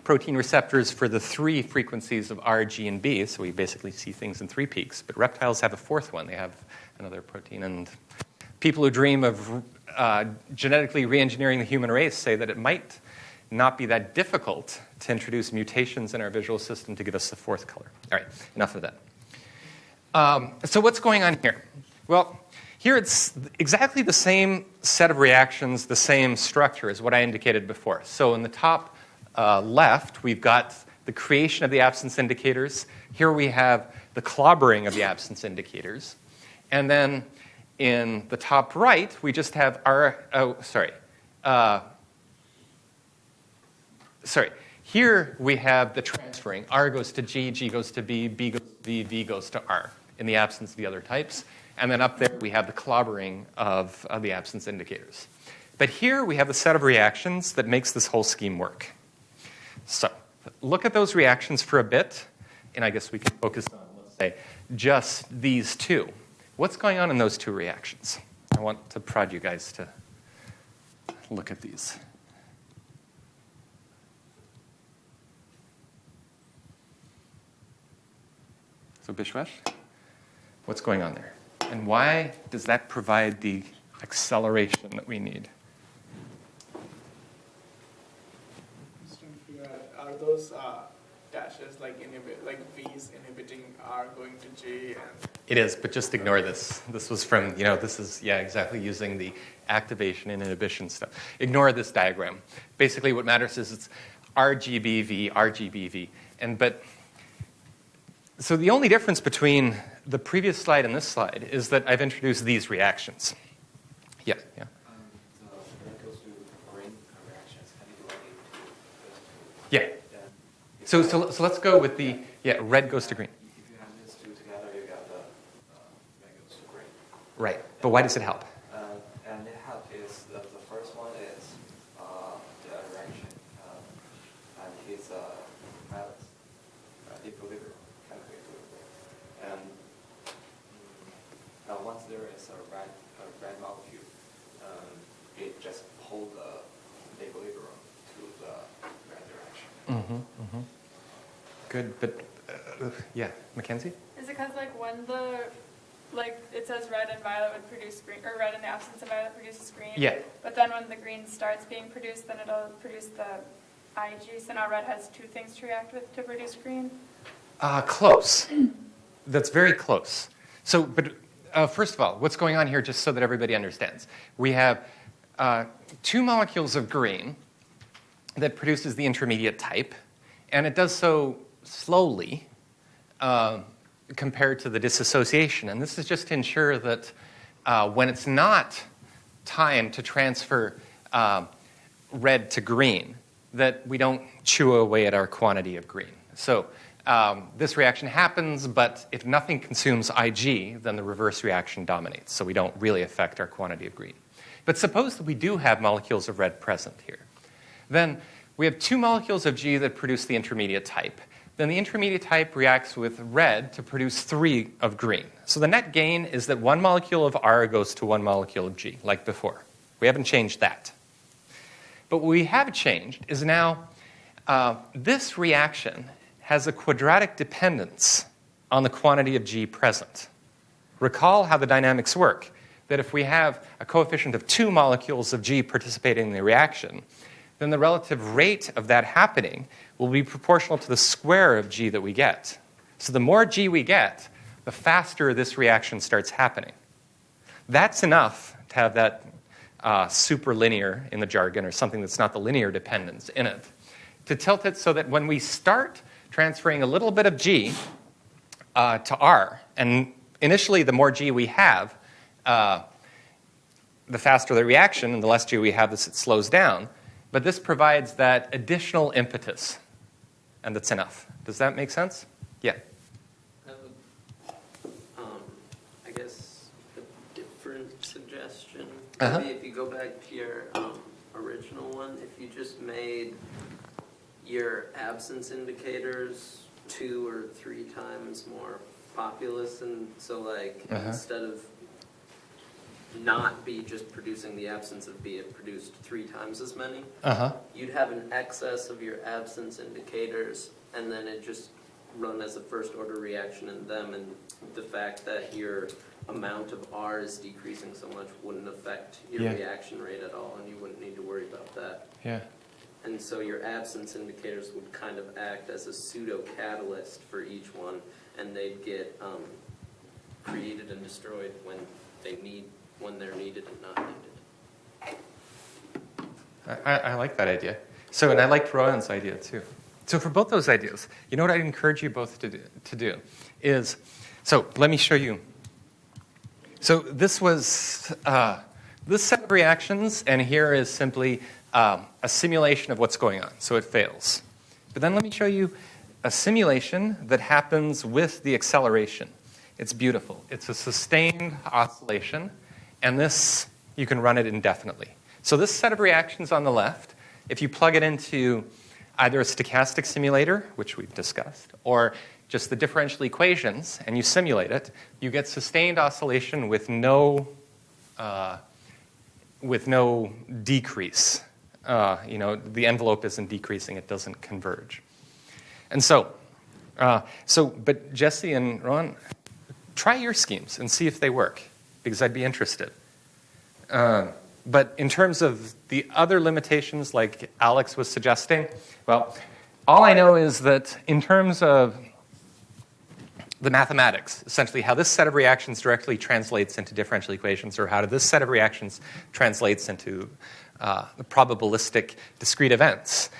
[SPEAKER 5] protein receptors for the 3 frequencies of R, G, and B, so we basically see things in 3 peaks. But reptiles have a 4th one. They have another protein. And people who dream of genetically re-engineering the human race say that it might not be that difficult to introduce mutations in our visual system to give us the 4th color. All right, enough of that. So what's going on here? Well, here it's exactly the same set of reactions, the same structure as what I indicated before. So in the top left, we've got the creation of the absence indicators. Here we have the clobbering of the absence indicators. And then in the top right, we just have our, here we have the transferring. R goes to G, G goes to B, B goes to V, V goes to R in the absence of the other types. And then up there we have the clobbering of the absence indicators. But here we have the set of reactions that makes this whole scheme work. So look at those reactions for a bit, and I guess we can focus on, let's say, just these 2. What's going on in those 2 reactions? I want to prod you guys to look at these. So Bishwesh, what's going on there? And why does that provide the acceleration that we need?
[SPEAKER 10] Just trying to figure out, are those dashes like V's inhibiting R going to G? And
[SPEAKER 5] It is, but just ignore this. This was from, this is, exactly using the activation and inhibition stuff. Ignore this diagram. Basically what matters is it's RGBV, RGBV. So the only difference between the previous slide and this slide is that I've introduced these reactions. Yeah.
[SPEAKER 7] The red goes to green reactions. Can you do
[SPEAKER 5] Yeah. So let's go with the, red goes to green.
[SPEAKER 7] If you have these 2 together, you got the red goes to green.
[SPEAKER 5] Right. But why does it help?
[SPEAKER 7] And it helps is the first one is the reaction, and it's balance, equilibrium. And once there is a red molecule, it just pulls the equilibrium to the red direction.
[SPEAKER 5] Good, but Mackenzie?
[SPEAKER 3] Is it because when it says red and violet would produce green, or red in the absence of violet produces green?
[SPEAKER 5] Yeah.
[SPEAKER 3] But then when the green starts being produced, then it'll produce the IG. So now red has 2 things to react with to produce green?
[SPEAKER 5] Close. That's very close. So, but first of all, what's going on here, just so that everybody understands? We have 2 molecules of green that produces the intermediate type, and it does so slowly compared to the dissociation. And this is just to ensure that when it's not time to transfer red to green, that we don't chew away at our quantity of green. So this reaction happens, but if nothing consumes IG, then the reverse reaction dominates, so we don't really affect our quantity of green. But suppose that we do have molecules of red present here. Then we have 2 molecules of G that produce the intermediate type. Then the intermediate type reacts with red to produce 3 of green. So the net gain is that 1 molecule of R goes to 1 molecule of G, like before. We haven't changed that. But what we have changed is now this reaction has a quadratic dependence on the quantity of G present. Recall how the dynamics work, that if we have a coefficient of 2 molecules of G participating in the reaction, then the relative rate of that happening will be proportional to the square of G that we get. So the more G we get, the faster this reaction starts happening. That's enough to have that superlinear in the jargon, or something that's not the linear dependence in it, to tilt it so that when we start transferring a little bit of G to R, and initially the more G we have, the faster the reaction, and the less G we have, it slows down. But this provides that additional impetus, and that's enough. Does that make sense? Yeah.
[SPEAKER 2] I guess a different suggestion. Maybe if you go back to your original one, if you just made your absence indicators 2 or 3 times more populous, and so like instead of not B just producing the absence of B, it produced 3 times as many. You'd have an excess of your absence indicators, and then it just run as a first order reaction in them, and the fact that your amount of R is decreasing so much wouldn't affect your reaction rate at all, and you wouldn't need to worry about that.
[SPEAKER 5] Yeah.
[SPEAKER 2] And so your absence indicators would kind of act as a pseudo catalyst for each one, and they'd get created and destroyed when they're needed and not needed.
[SPEAKER 5] I like that idea. So, and I liked Rowan's idea too. So for both those ideas, you know what I'd encourage you both to do is, so let me show you. So this was this set of reactions, and here is simply a simulation of what's going on. So it fails. But then let me show you a simulation that happens with the acceleration. It's beautiful. It's a sustained oscillation, and this, you can run it indefinitely. So this set of reactions on the left, if you plug it into either a stochastic simulator, which we've discussed, or just the differential equations, and you simulate it, you get sustained oscillation with no decrease. The envelope isn't decreasing; it doesn't converge. And but Jesse and Ron, try your schemes and see if they work, because I'd be interested. But in terms of the other limitations, like Alex was suggesting, well, all I know is that in terms of the mathematics, essentially how this set of reactions directly translates into differential equations, or how this set of reactions translates into the probabilistic discrete events,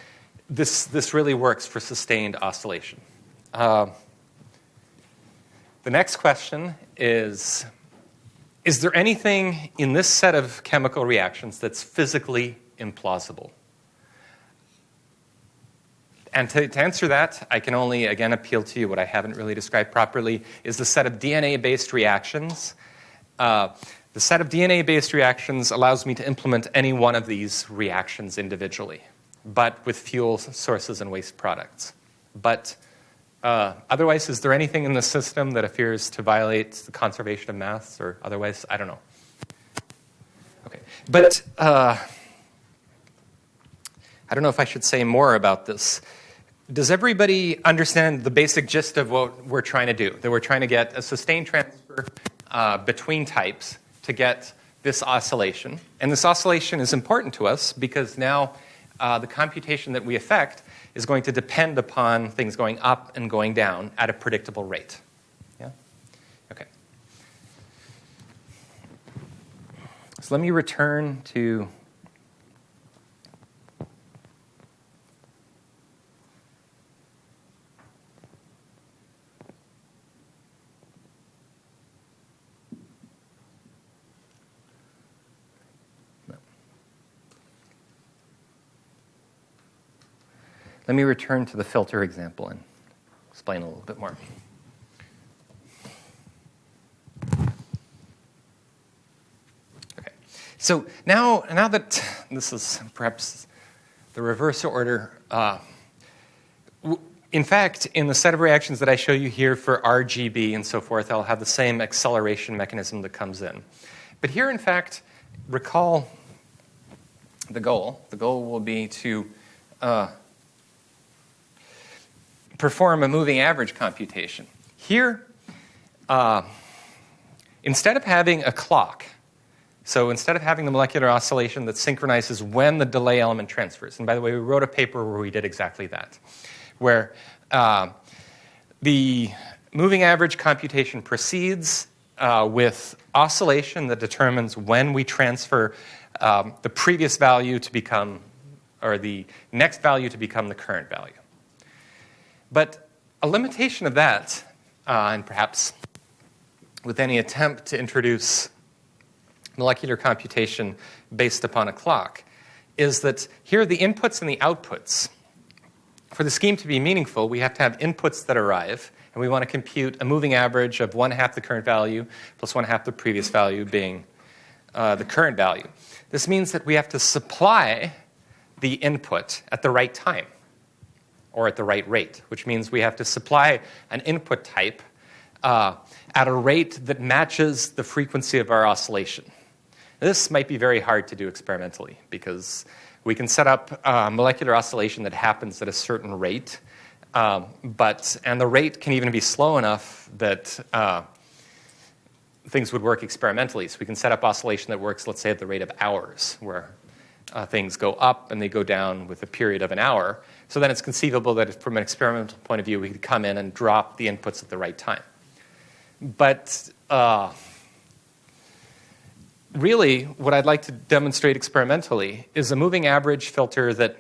[SPEAKER 5] this really works for sustained oscillation. The next question is there anything in this set of chemical reactions that's physically implausible? And to answer that, I can only, again, appeal to you. What I haven't really described properly is the set of DNA-based reactions. The set of DNA-based reactions allows me to implement any one of these reactions individually, but with fuel sources and waste products. But otherwise, is there anything in the system that appears to violate the conservation of mass, or otherwise? I don't know. Okay, but I don't know if I should say more about this. Does everybody understand the basic gist of what we're trying to do? That we're trying to get a sustained transfer between types to get this oscillation. And this oscillation is important to us because now the computation that we effect is going to depend upon things going up and going down at a predictable rate. Yeah? Okay. So let me return to the filter example and explain a little bit more. Okay. So now that this is perhaps the reverse order, in fact, in the set of reactions that I show you here for RGB and so forth, I'll have the same acceleration mechanism that comes in. But here, in fact, recall the goal. The goal will be to perform a moving average computation. here, instead of having a clock, so instead of having the molecular oscillation that synchronizes when the delay element transfers, and by the way, we wrote a paper where we did exactly that, where the moving average computation proceeds with oscillation that determines when we transfer the previous value to become, or the next value to become the current value. But a limitation of that, and perhaps with any attempt to introduce molecular computation based upon a clock, is that here are the inputs and the outputs. For the scheme to be meaningful, we have to have inputs that arrive, and we want to compute a moving average of 1/2 the current value plus 1/2 the previous value being the current value. This means that we have to supply the input at the right time, or at the right rate, which means we have to supply an input type at a rate that matches the frequency of our oscillation. This might be very hard to do experimentally, because we can set up molecular oscillation that happens at a certain rate, and the rate can even be slow enough that things would work experimentally. So we can set up oscillation that works, let's say, at the rate of hours, where things go up and they go down with a period of an hour. So then it's conceivable that from an experimental point of view, we could come in and drop the inputs at the right time. But really, what I'd like to demonstrate experimentally is a moving average filter that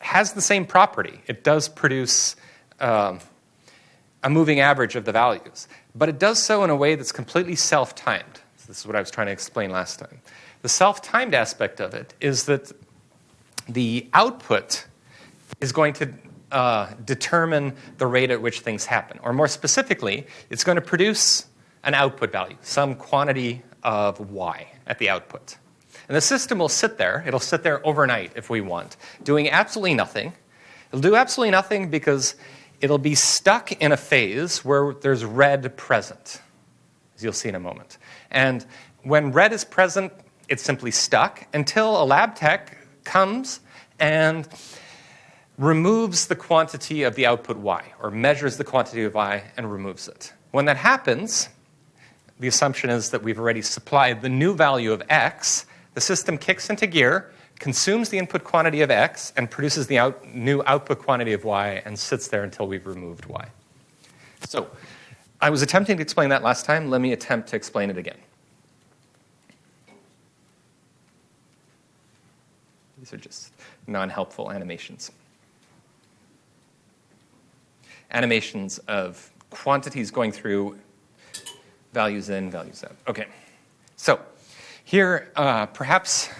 [SPEAKER 5] has the same property. It does produce a moving average of the values, but it does so in a way that's completely self-timed. So this is what I was trying to explain last time. The self-timed aspect of it is that the output is going to determine the rate at which things happen. Or more specifically, it's going to produce an output value, some quantity of y at the output. And the system will sit there. It'll sit there overnight if we want, doing absolutely nothing. It'll do absolutely nothing because it'll be stuck in a phase where there's red present, as you'll see in a moment. And when red is present, it's simply stuck until a lab tech comes and removes the quantity of the output y, or measures the quantity of y and removes it. When that happens, the assumption is that we've already supplied the new value of x. The system kicks into gear, consumes the input quantity of x, and produces the new output quantity of y, and sits there until we've removed y. So I was attempting to explain that last time. Let me attempt to explain it again. These are just non-helpful animations. Animations of quantities going through values in, values out. Okay, so here perhaps,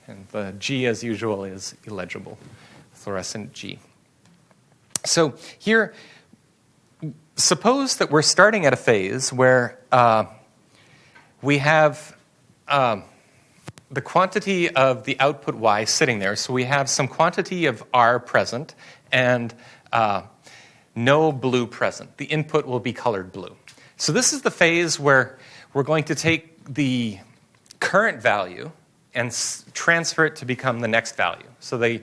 [SPEAKER 5] and the G as usual is illegible, fluorescent G. So here, suppose that we're starting at a phase where we have the quantity of the output y sitting there. So we have some quantity of r present and no blue present. The input will be colored blue. So this is the phase where we're going to take the current value and transfer it to become the next value. So the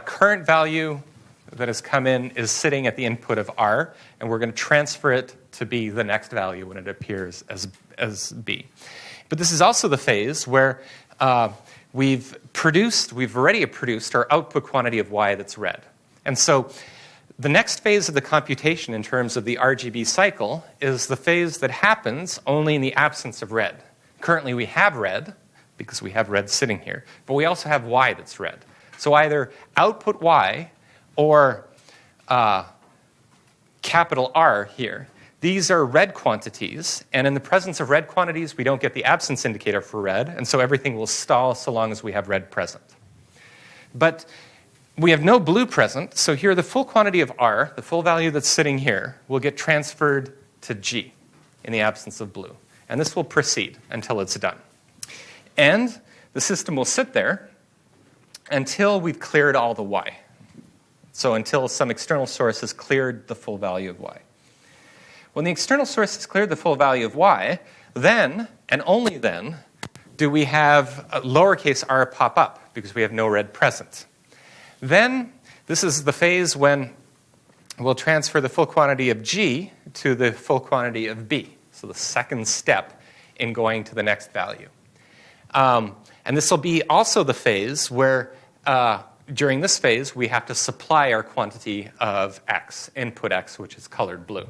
[SPEAKER 5] current value that has come in is sitting at the input of r, and we're going to transfer it to be the next value when it appears as b. But this is also the phase where we've already produced our output quantity of y that's red. And so the next phase of the computation in terms of the RGB cycle is the phase that happens only in the absence of red. Currently we have red, because we have red sitting here, but we also have y that's red. So either output y or capital R here. These are red quantities, and in the presence of red quantities, we don't get the absence indicator for red, and so everything will stall so long as we have red present. But we have no blue present, so here the full quantity of R, the full value that's sitting here, will get transferred to G in the absence of blue. And this will proceed until it's done. And the system will sit there until we've cleared all the Y. So until some external source has cleared the full value of Y. When the external source has cleared the full value of y, then, and only then, do we have a lowercase r pop up, because we have no red present. Then, this is the phase when will transfer the full quantity of G to the full quantity of B. So the second step in going to the next value. And this will be also the phase where during this phase we have to supply our quantity of X, input X, which is colored blue.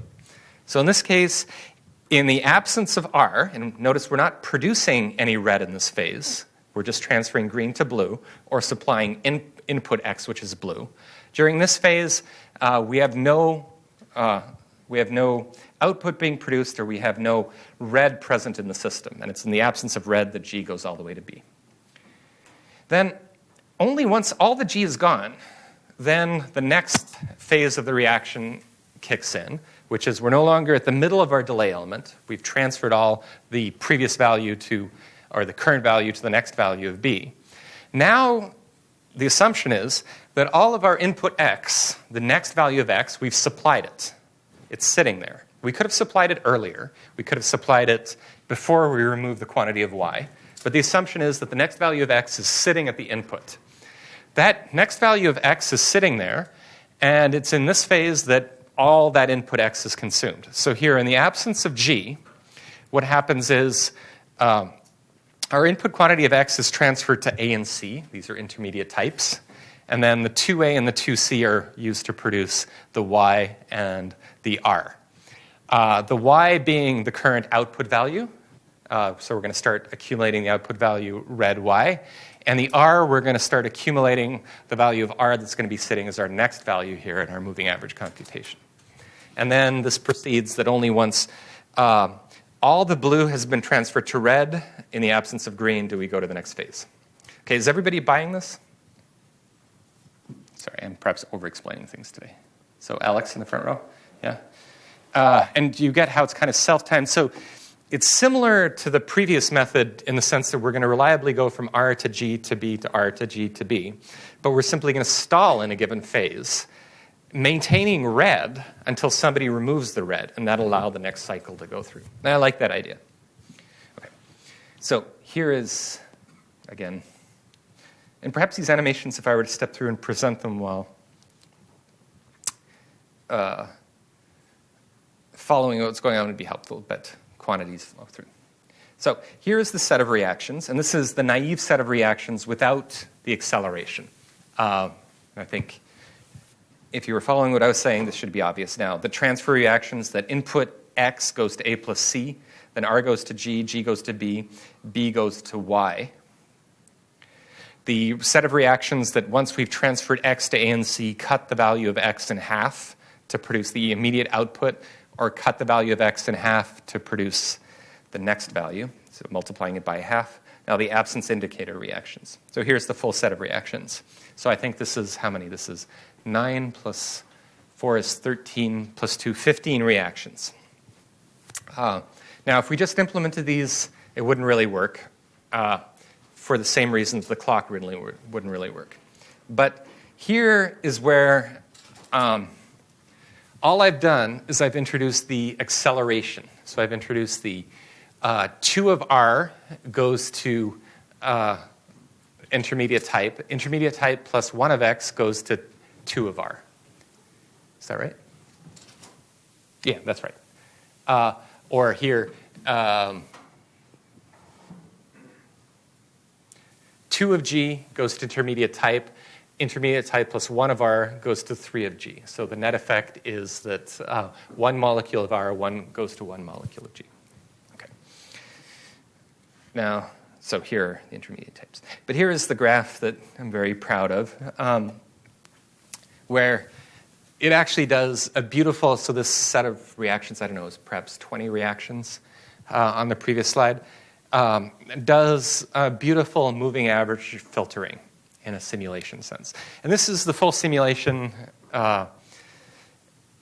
[SPEAKER 5] So in this case, in the absence of R, and notice we're not producing any red in this phase, we're just transferring green to blue or supplying input X, which is blue. During this phase, we have no output being produced, or we have no red present in the system. And it's in the absence of red that G goes all the way to B. Then, only once all the G is gone, then the next phase of the reaction kicks in, which is we're no longer at the middle of our delay element. We've transferred all the previous value to, or the current value to the next value of B. Now, the assumption is that all of our input X, the next value of X, we've supplied it. It's sitting there. We could have supplied it earlier. We could have supplied it before we removed the quantity of Y. But the assumption is that the next value of X is sitting at the input. That next value of X is sitting there, and it's in this phase that all that input X is consumed. So here, in the absence of G, what happens is our input quantity of X is transferred to A and C. These are intermediate types. And then the 2A and the 2C are used to produce the Y and the R. The Y being the current output value. So we're going to start accumulating the output value red Y. And the R, we're going to start accumulating the value of R that's going to be sitting as our next value here in our moving average computation. And then this proceeds that only once all the blue has been transferred to red in the absence of green do we go to the next phase. Okay, is everybody buying this? Sorry, I'm perhaps over-explaining things today. So Alex in the front row? Yeah? And you get how it's kind of self-timed. So it's similar to the previous method in the sense that we're going to reliably go from R to G to B to R to G to B. But we're simply going to stall in a given phase, maintaining red until somebody removes the red, and that'll allow the next cycle to go through. And I like that idea. Okay. So here is, again, and perhaps these animations, if I were to step through and present them while following what's going on would be helpful, but quantities flow through. So here's the set of reactions, and this is the naive set of reactions without the acceleration. I think if you were following what I was saying, this should be obvious now. The transfer reactions that input X goes to A plus C, then R goes to G, G goes to B, B goes to Y. The set of reactions that once we've transferred X to A and C, cut the value of X in half to produce the immediate output, or cut the value of X in half to produce the next value, so multiplying it by half. Now the absence indicator reactions. So here's the full set of reactions. So I think this is how many? This is 9 plus 4 is 13 plus 2, 15 reactions. Now if we just implemented these, it wouldn't really work for the same reasons the clock wouldn't really work. But here is where all I've done is I've introduced the acceleration. So I've introduced the 2 of R goes to intermediate type. Intermediate type plus 1 of X goes to 2 of R. Is that right? Yeah, that's right. Or here, 2 of G goes to intermediate type. Intermediate type plus 1 of R goes to 3 of G. So the net effect is that 1 molecule of R, 1 goes to 1 molecule of G. Okay. Now, so here are the intermediate types. But here is the graph that I'm very proud of, where it actually does a beautiful, so this set of reactions, I don't know, is perhaps 20 reactions on the previous slide, does a beautiful moving average filtering in a simulation sense. And this is the full simulation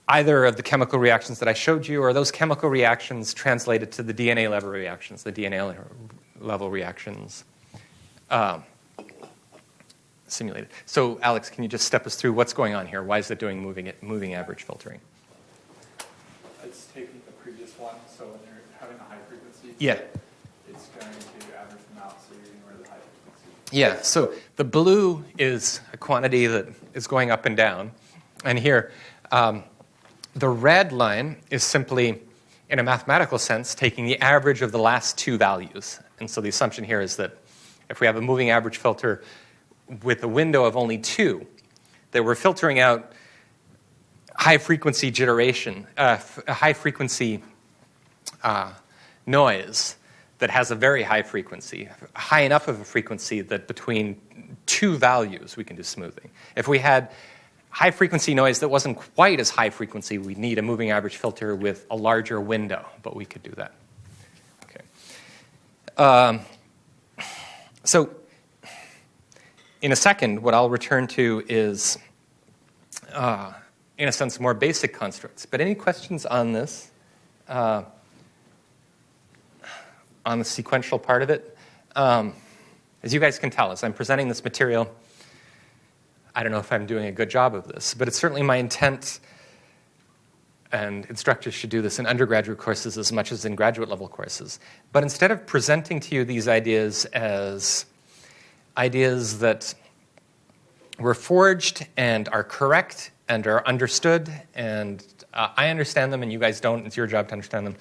[SPEAKER 5] either of the chemical reactions that I showed you or those chemical reactions translated to the DNA level reactions, the DNA level reactions simulated. So Alex, can you just step us through what's going on here? Why is it doing moving average filtering?
[SPEAKER 10] It's taking the previous one, so when you're having a high frequency,
[SPEAKER 5] yeah,
[SPEAKER 10] it's going to average them out, so you're getting rid of the high frequency.
[SPEAKER 5] Yeah, so the blue is a quantity that is going up and down. And here, The red line is simply, in a mathematical sense, taking the average of the last two values. And so the assumption here is that if we have a moving average filter with a window of only 2, that we're filtering out high-frequency jitteration, high-frequency noise that has a very high frequency, high enough of a frequency that between 2 values we can do smoothing. If we had high-frequency noise that wasn't quite as high frequency, we'd need a moving average filter with a larger window, but we could do that. Okay. So in a second, what I'll return to is, in a sense, more basic constructs. But any questions on this, on the sequential part of it? As you guys can tell, as I'm presenting this material, I don't know if I'm doing a good job of this, but it's certainly my intent, and instructors should do this in undergraduate courses as much as in graduate level courses. But instead of presenting to you these ideas as ideas that were forged and are correct and are understood, and I understand them and you guys don't, it's your job to understand them,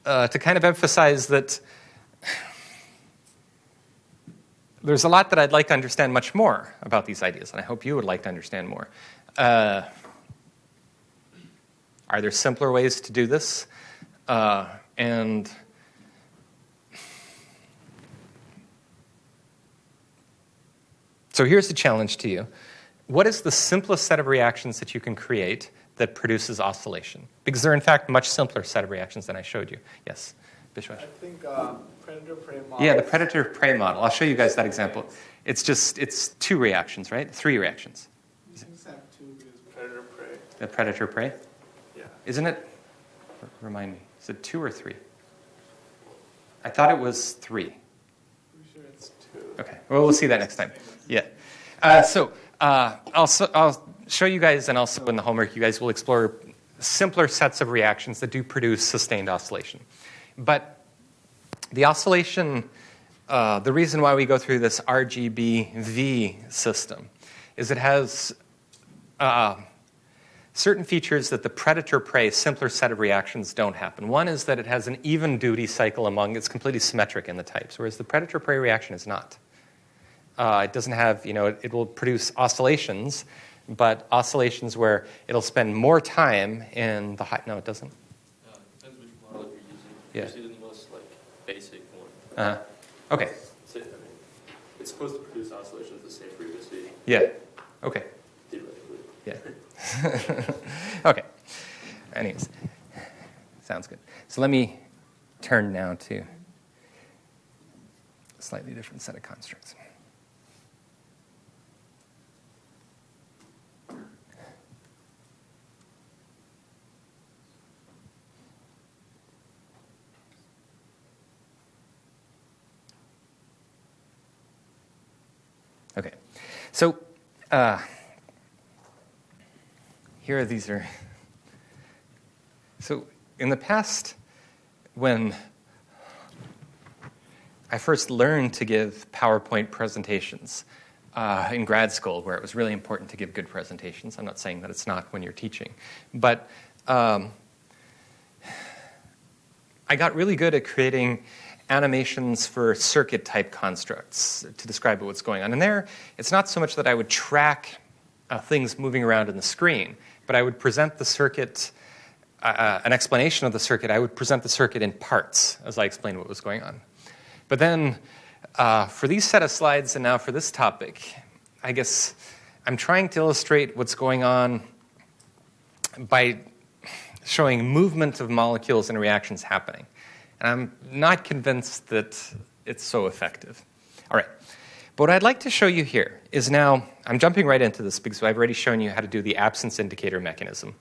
[SPEAKER 5] to kind of emphasize that there's a lot that I'd like to understand much more about these ideas, and I hope you would like to understand more. Are there simpler ways to do this? And so here's the challenge to you. What is the simplest set of reactions that you can create that produces oscillation? Because they're, in fact, much simpler set of reactions than I showed you. Yes, Bishwash?
[SPEAKER 10] I think predator-prey model.
[SPEAKER 5] Yeah, the predator-prey model. I'll show you guys that example. It's 2 reactions, right? 3 reactions.
[SPEAKER 10] Example 2 is predator-prey.
[SPEAKER 5] The predator-prey?
[SPEAKER 10] Yeah.
[SPEAKER 5] Isn't it? Remind me. Is it 2 or 3? I thought it was 3.
[SPEAKER 10] Pretty sure it's 2.
[SPEAKER 5] Okay. Well, we'll see that next time. Yeah. I'll show you guys, and also in the homework, you guys will explore simpler sets of reactions that do produce sustained oscillation. But the oscillation, the reason why we go through this RGBV system is it has certain features that the predator-prey simpler set of reactions don't happen. One is that it has an even duty cycle it's completely symmetric in the types, whereas the predator-prey reaction is not. It doesn't have, it will produce oscillations, but oscillations where it'll spend more time in the high. No, it doesn't.
[SPEAKER 1] Depends which model you're using.
[SPEAKER 5] Yeah.
[SPEAKER 1] You're using the most basic one.
[SPEAKER 5] Okay.
[SPEAKER 1] So, it's supposed to produce oscillations the same frequency.
[SPEAKER 5] Yeah. Okay.
[SPEAKER 1] Theoretically.
[SPEAKER 5] Yeah. Okay. Anyways, sounds good. So let me turn now to a slightly different set of constructs. Okay, so So in the past, when I first learned to give PowerPoint presentations in grad school, where it was really important to give good presentations, I'm not saying that it's not when you're teaching, but I got really good at creating animations for circuit-type constructs to describe what's going on. And there, it's not so much that I would track things moving around in the screen, but I would present the circuit, an explanation of the circuit. I would present the circuit in parts as I explained what was going on. But then, for these set of slides and now for this topic, I guess I'm trying to illustrate what's going on by showing movement of molecules and reactions happening. And I'm not convinced that it's so effective. All right. But what I'd like to show you here is now, I'm jumping right into this because I've already shown you how to do the absence indicator mechanism.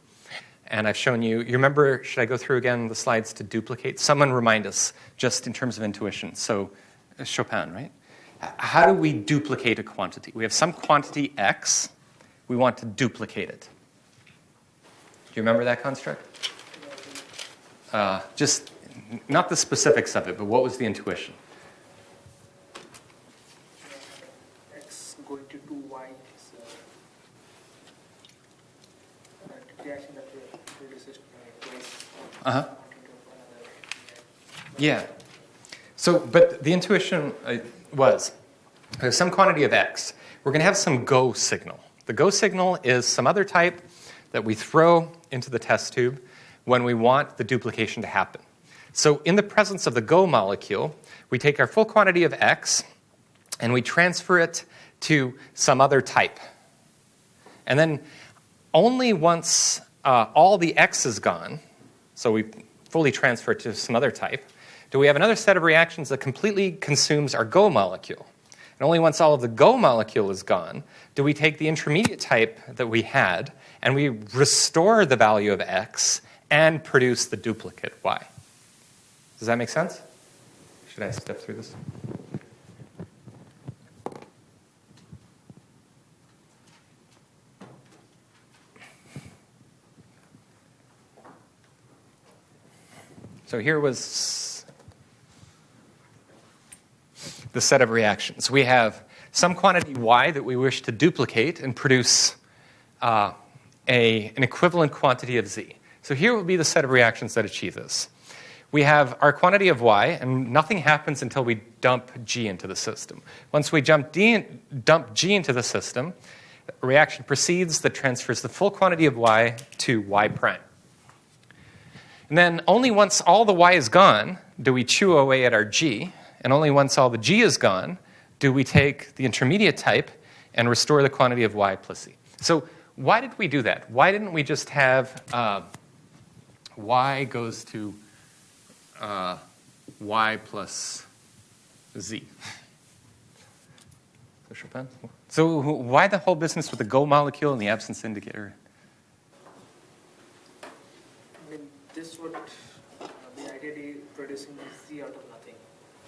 [SPEAKER 5] And I've shown you remember, should I go through again the slides to duplicate? Someone remind us, just in terms of intuition. So Chopin, right? How do we duplicate a quantity? We have some quantity x. We want to duplicate it. Do you remember that construct? Just not the specifics of it, but what was the intuition?
[SPEAKER 10] X going to 2y is
[SPEAKER 5] Yeah. So, but the intuition was there's some quantity of x. We're going to have some go signal. The go signal is some other type that we throw into the test tube when we want the duplication to happen. So in the presence of the go molecule, we take our full quantity of x and we transfer it to some other type. And then only once all the x is gone, so we fully transfer it to some other type, do we have another set of reactions that completely consumes our go molecule. And only once all of the go molecule is gone do we take the intermediate type that we had and we restore the value of x and produce the duplicate y. Does that make sense? Should I step through this? So here was the set of reactions. We have some quantity y that we wish to duplicate and produce an equivalent quantity of z. So here will be the set of reactions that achieve this. We have our quantity of y, and nothing happens until we dump g into the system. Once we dump g into the system, a reaction proceeds that transfers the full quantity of y to y prime. And then only once all the y is gone do we chew away at our g, and only once all the g is gone do we take the intermediate type and restore the quantity of y plus z. So why did we do that? Why didn't we just have y goes to y plus z? So why the whole business with the go molecule and the absence indicator?
[SPEAKER 10] I mean, this would be ideally producing z out of nothing,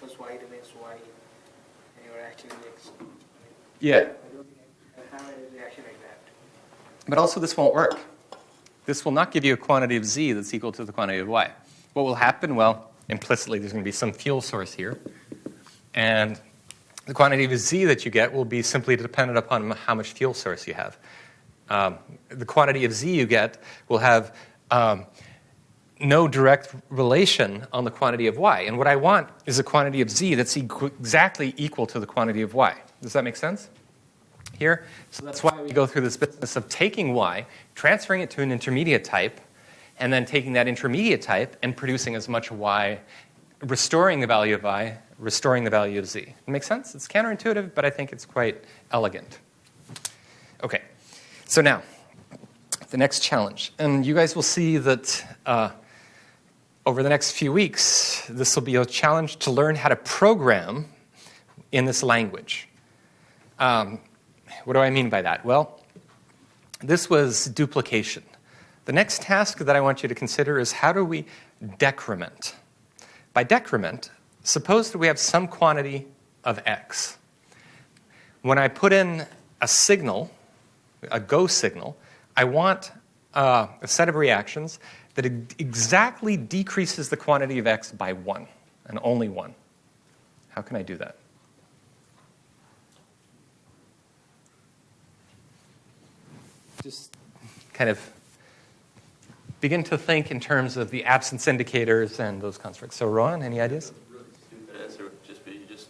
[SPEAKER 10] because y remains y, and you're actually x.
[SPEAKER 5] Yeah.
[SPEAKER 10] I don't think I have a reaction like that.
[SPEAKER 5] But also this won't work. This will not give you a quantity of z that's equal to the quantity of y. What will happen? Well, implicitly there's going to be some fuel source here. And the quantity of z that you get will be simply dependent upon how much fuel source you have. The quantity of z you get will have no direct relation on the quantity of y. And what I want is a quantity of z that's exactly equal to the quantity of y. Does that make sense? Here? So that's why we go through this business of taking y, transferring it to an intermediate type, and then taking that intermediate type and producing as much y, restoring the value of y, restoring the value of z. It makes sense? It's counterintuitive, but I think it's quite elegant. Okay, so now, the next challenge. And you guys will see that over the next few weeks, this will be a challenge to learn how to program in this language. What do I mean by that? Well, this was duplication. The next task that I want you to consider is how do we decrement? By decrement, suppose that we have some quantity of x. When I put in a signal, a go signal, I want a set of reactions that exactly decreases the quantity of x by 1, and only 1. How can I do that? Just kind of begin to think in terms of the absence indicators and those constructs. So, Rohan, any ideas?
[SPEAKER 1] A really stupid answer would just be you just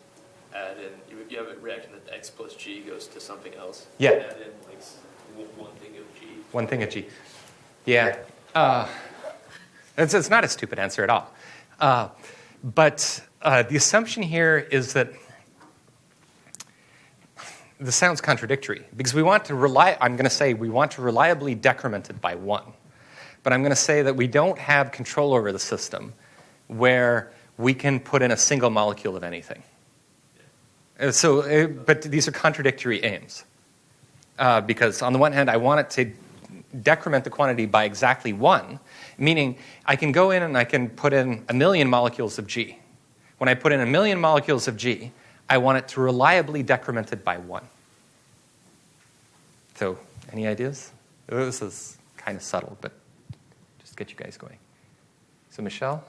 [SPEAKER 1] add in, you have a reaction that x plus g goes to something else.
[SPEAKER 5] Yeah.
[SPEAKER 1] Add in like one thing of g.
[SPEAKER 5] One thing of g. Yeah. It's not a stupid answer at all. But the assumption here is that this sounds contradictory because we want to I'm going to say we want to reliably decrement it by 1. But I'm going to say that we don't have control over the system where we can put in a single molecule of anything. But these are contradictory aims. Because on the one hand, I want it to decrement the quantity by exactly 1, meaning I can go in and I can put in 1,000,000 molecules of G. When I put in 1,000,000 molecules of G, I want it to reliably decrement it by 1. So, any ideas? This is kind of subtle, but just get you guys going. So, Michelle,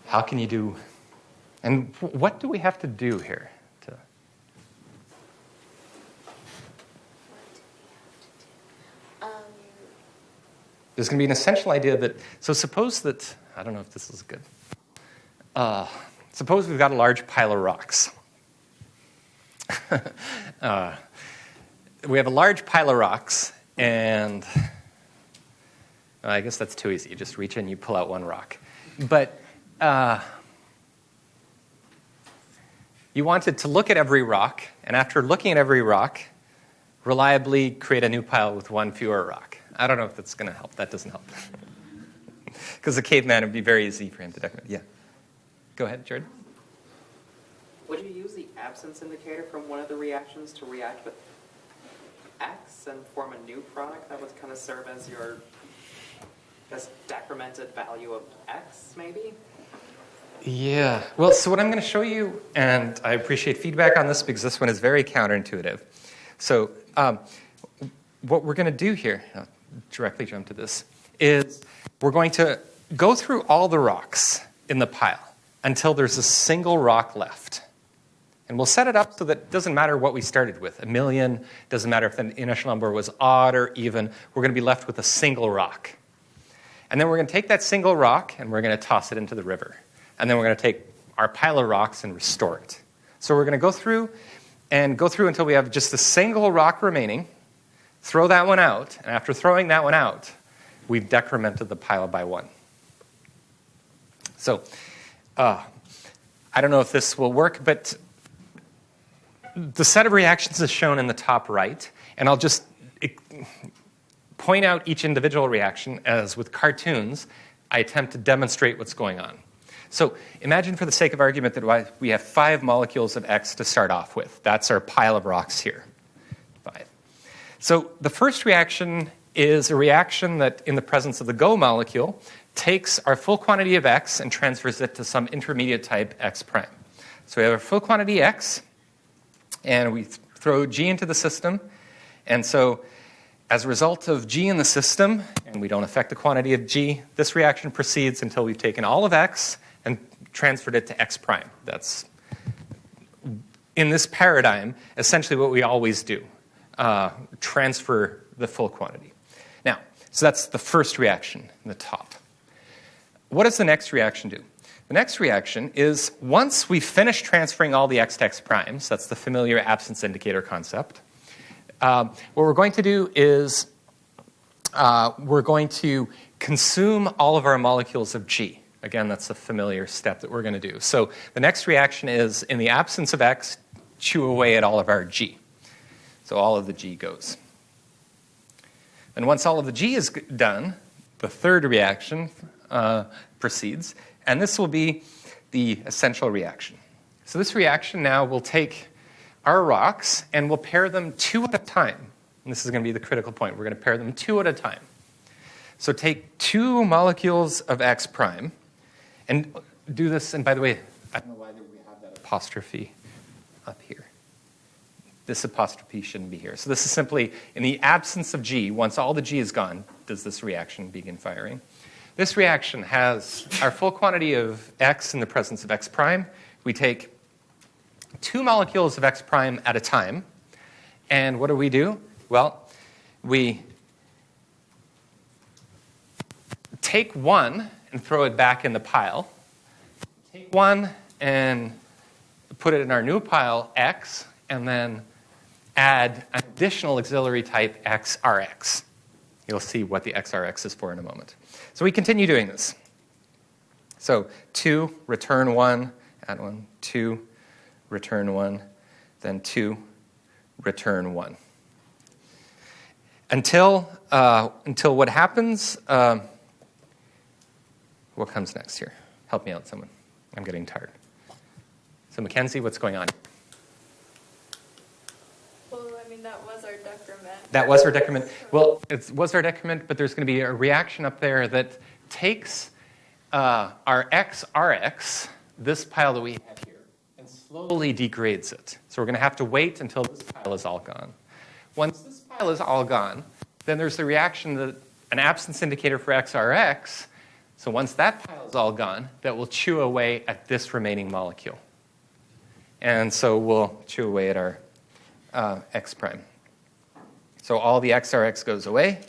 [SPEAKER 5] how can you do, and what do we have to do here? there's going to be an essential idea that, so suppose that, I don't know if this is good. Suppose we've got a large pile of rocks. We have a large pile of rocks, and I guess that's too easy. You just reach in, you pull out one rock. But you wanted to look at every rock, and after looking at every rock, reliably create a new pile with one fewer rock. I don't know if that's going to help. That doesn't help. Because a caveman, it would be very easy for him to decrement. Yeah. Go ahead, Jared.
[SPEAKER 6] Would you use the absence indicator from one of the reactions to react with X and form a new product that would kind of serve as your decremented value of X, maybe?
[SPEAKER 5] Yeah. Well, so what I'm going to show you, and I appreciate feedback on this because this one is very counterintuitive. So what we're going to do here, I'll directly jump to this, is we're going to go through all the rocks in the pile until there's a single rock left. And we'll set it up so that it doesn't matter what we started with. 1,000,000, doesn't matter if the initial number was odd or even. We're going to be left with a single rock. And then we're going to take that single rock and we're going to toss it into the river. And then we're going to take our pile of rocks and restore it. So we're going to go through until we have just a single rock remaining, throw that one out, and after throwing that one out, we've decremented the pile by 1. So I don't know if this will work, but the set of reactions is shown in the top right, and I'll just point out each individual reaction as with cartoons, I attempt to demonstrate what's going on. So imagine for the sake of argument that we have 5 molecules of X to start off with. That's our pile of rocks here, 5. So the first reaction is a reaction that, in the presence of the Go molecule, takes our full quantity of X and transfers it to some intermediate type X prime. So we have our full quantity X, and we throw G into the system. And so as a result of G in the system, and we don't affect the quantity of G, this reaction proceeds until we've taken all of X and transferred it to X prime. That's, in this paradigm, essentially what we always do, transfer the full quantity. Now, so that's the first reaction in the top. What does the next reaction do? The next reaction is, once we finish transferring all the X to X primes, that's the familiar absence indicator concept, what we're going to do is we're going to consume all of our molecules of G. Again, that's a familiar step that we're going to do. So the next reaction is, in the absence of X, chew away at all of our G. So all of the G goes. And once all of the G is done, the third reaction proceeds, and this will be the essential reaction. So this reaction now will take our rocks and we'll pair them 2 at a time. And this is going to be the critical point. We're going to pair them 2 at a time. So take 2 molecules of X prime and do this. And by the way, I don't know why we have that apostrophe up here. This apostrophe shouldn't be here. So this is simply, in the absence of G, once all the G is gone, does this reaction begin firing. This reaction has our full quantity of X in the presence of X prime. We take 2 molecules of X prime at a time. And what do? Well, we take 1 and throw it back in the pile. Take 1 and put it in our new pile, X, and then add an additional auxiliary type XRX. You'll see what the XRX is for in a moment. So we continue doing this. So 2, return 1, add 1, 2, return 1, then 2, return 1. Until what happens, what comes next here? Help me out, someone. I'm getting tired. So Mackenzie, what's going on?
[SPEAKER 3] Well, I mean, that was our decrement.
[SPEAKER 5] That was our decrement. Well, it was our decrement, but there's going to be a reaction up there that takes our XRX, this pile that we have here, and slowly degrades it. So we're going to have to wait until this pile is all gone. Once this pile is all gone, then there's the reaction that an absence indicator for XRX, so once that pile is all gone, that will chew away at this remaining molecule. And so we'll chew away at our X prime. So all the XRX goes away.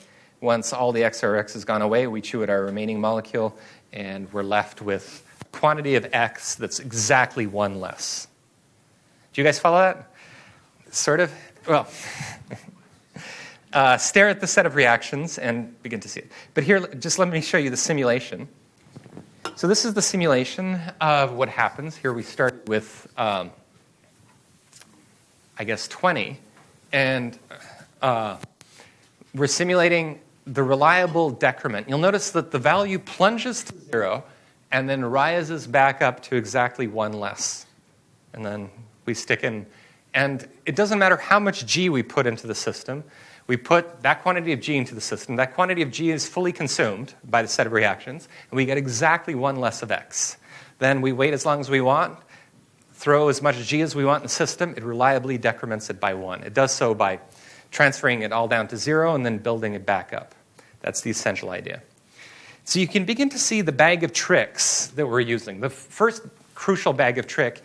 [SPEAKER 5] Once all the XRX has gone away, we chew at our remaining molecule, and we're left with a quantity of X that's exactly 1 less. Do you guys follow that? Sort of? Well, stare at the set of reactions and begin to see it. But here, just let me show you the simulation. So this is the simulation of what happens. Here we start with, I guess, 20. And we're simulating the reliable decrement. You'll notice that the value plunges to 0 and then rises back up to exactly 1 less. And then we stick in. And it doesn't matter how much G we put into the system. We put that quantity of G into the system. That quantity of G is fully consumed by the set of reactions, and we get exactly 1 less of X. Then we wait as long as we want, throw as much G as we want in the system. It reliably decrements it by 1. It does so by transferring it all down to 0 and then building it back up. That's the essential idea. So you can begin to see the bag of tricks that we're using. The first crucial trick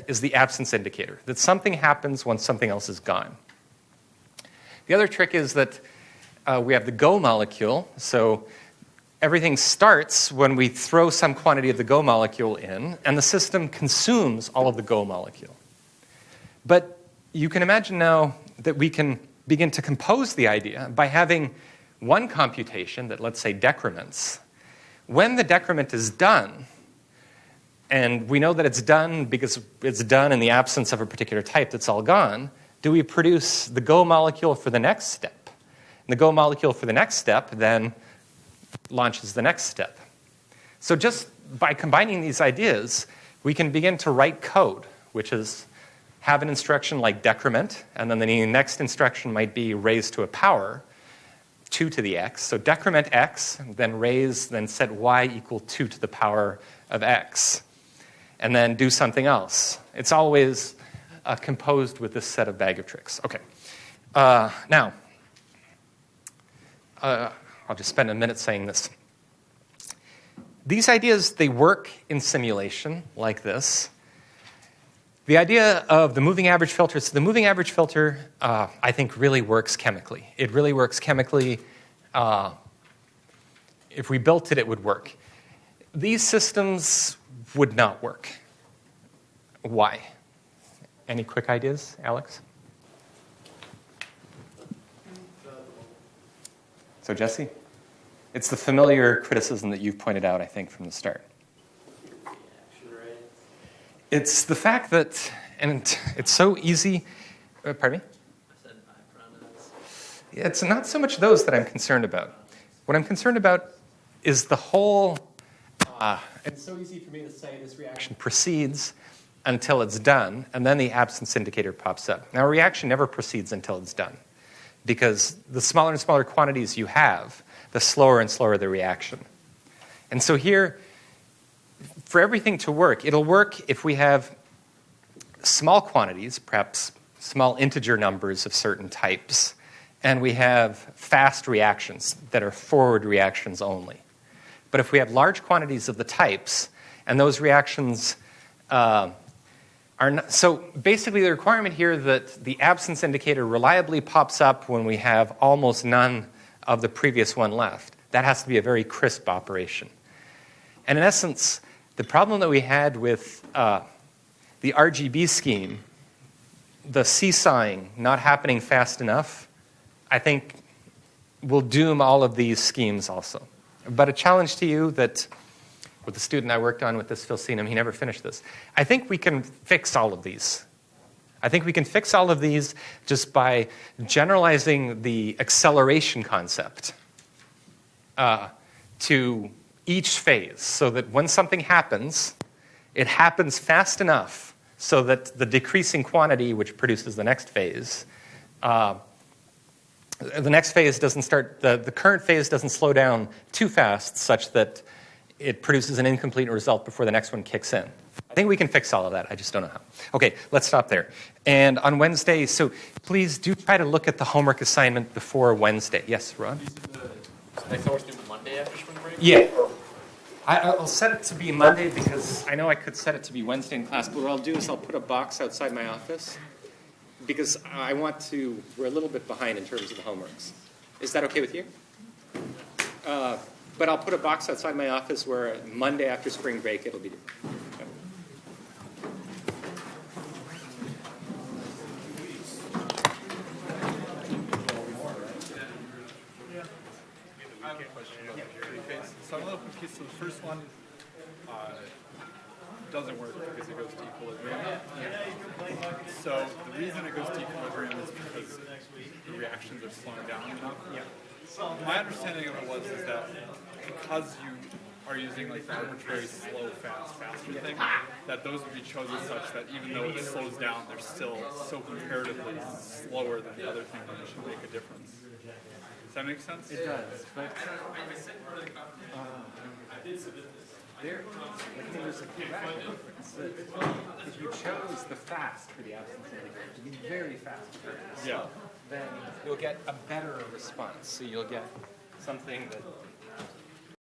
[SPEAKER 5] is the absence indicator, that something happens when something else is gone. The other trick is that we have the Go molecule. So everything starts when we throw some quantity of the Go molecule in, and the system consumes all of the Go molecule. But you can imagine now that we can begin to compose the idea by having one computation that, let's say, decrements. When the decrement is done, and we know that it's done because it's done in the absence of a particular type that's all gone, do we produce the Go molecule for the next step? And the Go molecule for the next step then launches the next step. So just by combining these ideas, we can begin to write code, which is have an instruction like decrement, and then the next instruction might be raise to a power, 2 to the x. So decrement x, then raise, then set y equal 2 to the power of x. And then do something else. It's always composed with this set of bag of tricks. Okay. Now, I'll just spend a minute saying this. These ideas, they work in simulation like this. The idea of the moving average filter, so the moving average filter, I think, really works chemically. It really works chemically. If we built it, it would work. These systems would not work. Why? Any quick ideas, Alex? So, Jesse? It's the familiar criticism that you've pointed out, I think, from the start. It's the fact that, and it's so easy, pardon me?
[SPEAKER 2] I said byproducts.
[SPEAKER 5] It's not so much those that I'm concerned about. What I'm concerned about is the whole, it's so easy for me to say this reaction proceeds until it's done, and then the absence indicator pops up. Now, a reaction never proceeds until it's done, because the smaller and smaller quantities you have, the slower and slower the reaction. And so here, for everything to work, it'll work if we have small quantities, perhaps small integer numbers of certain types, and we have fast reactions that are forward reactions only. But if we have large quantities of the types, and those reactions are not, so basically the requirement here that the absence indicator reliably pops up when we have almost none of the previous one left. That has to be a very crisp operation. And in essence, the problem that we had with the RGB scheme, the seesawing not happening fast enough, I think will doom all of these schemes also. But a challenge to you that, with the student I worked on with this Phil Seenham, he never finished this. I think we can fix all of these. I think we can fix all of these just by generalizing the acceleration concept to each phase, so that when something happens, it happens fast enough so that the decreasing quantity, which produces the next phase, the current phase doesn't slow down too fast such that it produces an incomplete result before the next one kicks in. I think we can fix all of that. I just don't know how. Okay, let's stop there. And on Wednesday, so please do try to look at the homework assignment before Wednesday. Yes, Ron?
[SPEAKER 1] Next homework's due Monday after spring break?
[SPEAKER 5] Yeah. I'll set it to be Monday because I know I could set it to be Wednesday in class, but what I'll do is I'll put a box outside my office because we're a little bit behind in terms of the homeworks. Is that okay with you? But I'll put a box outside my office where Monday after spring break it'll be.
[SPEAKER 12] I have a question about the jury case. So I'm a little confused. So the first one doesn't work because it goes to equilibrium. So the reason it goes to equilibrium is because the reactions are slowing down enough. My understanding of it was is that because you are using like the arbitrary slow, fast, faster thing, that those would be chosen such that even though it slows down, they're still so comparatively slower than the other thing that it should make a difference. Does that make sense?
[SPEAKER 5] It does, but there's a if you chose the fast for the absence of the to be very fast first, then you'll get a better response. So you'll get something that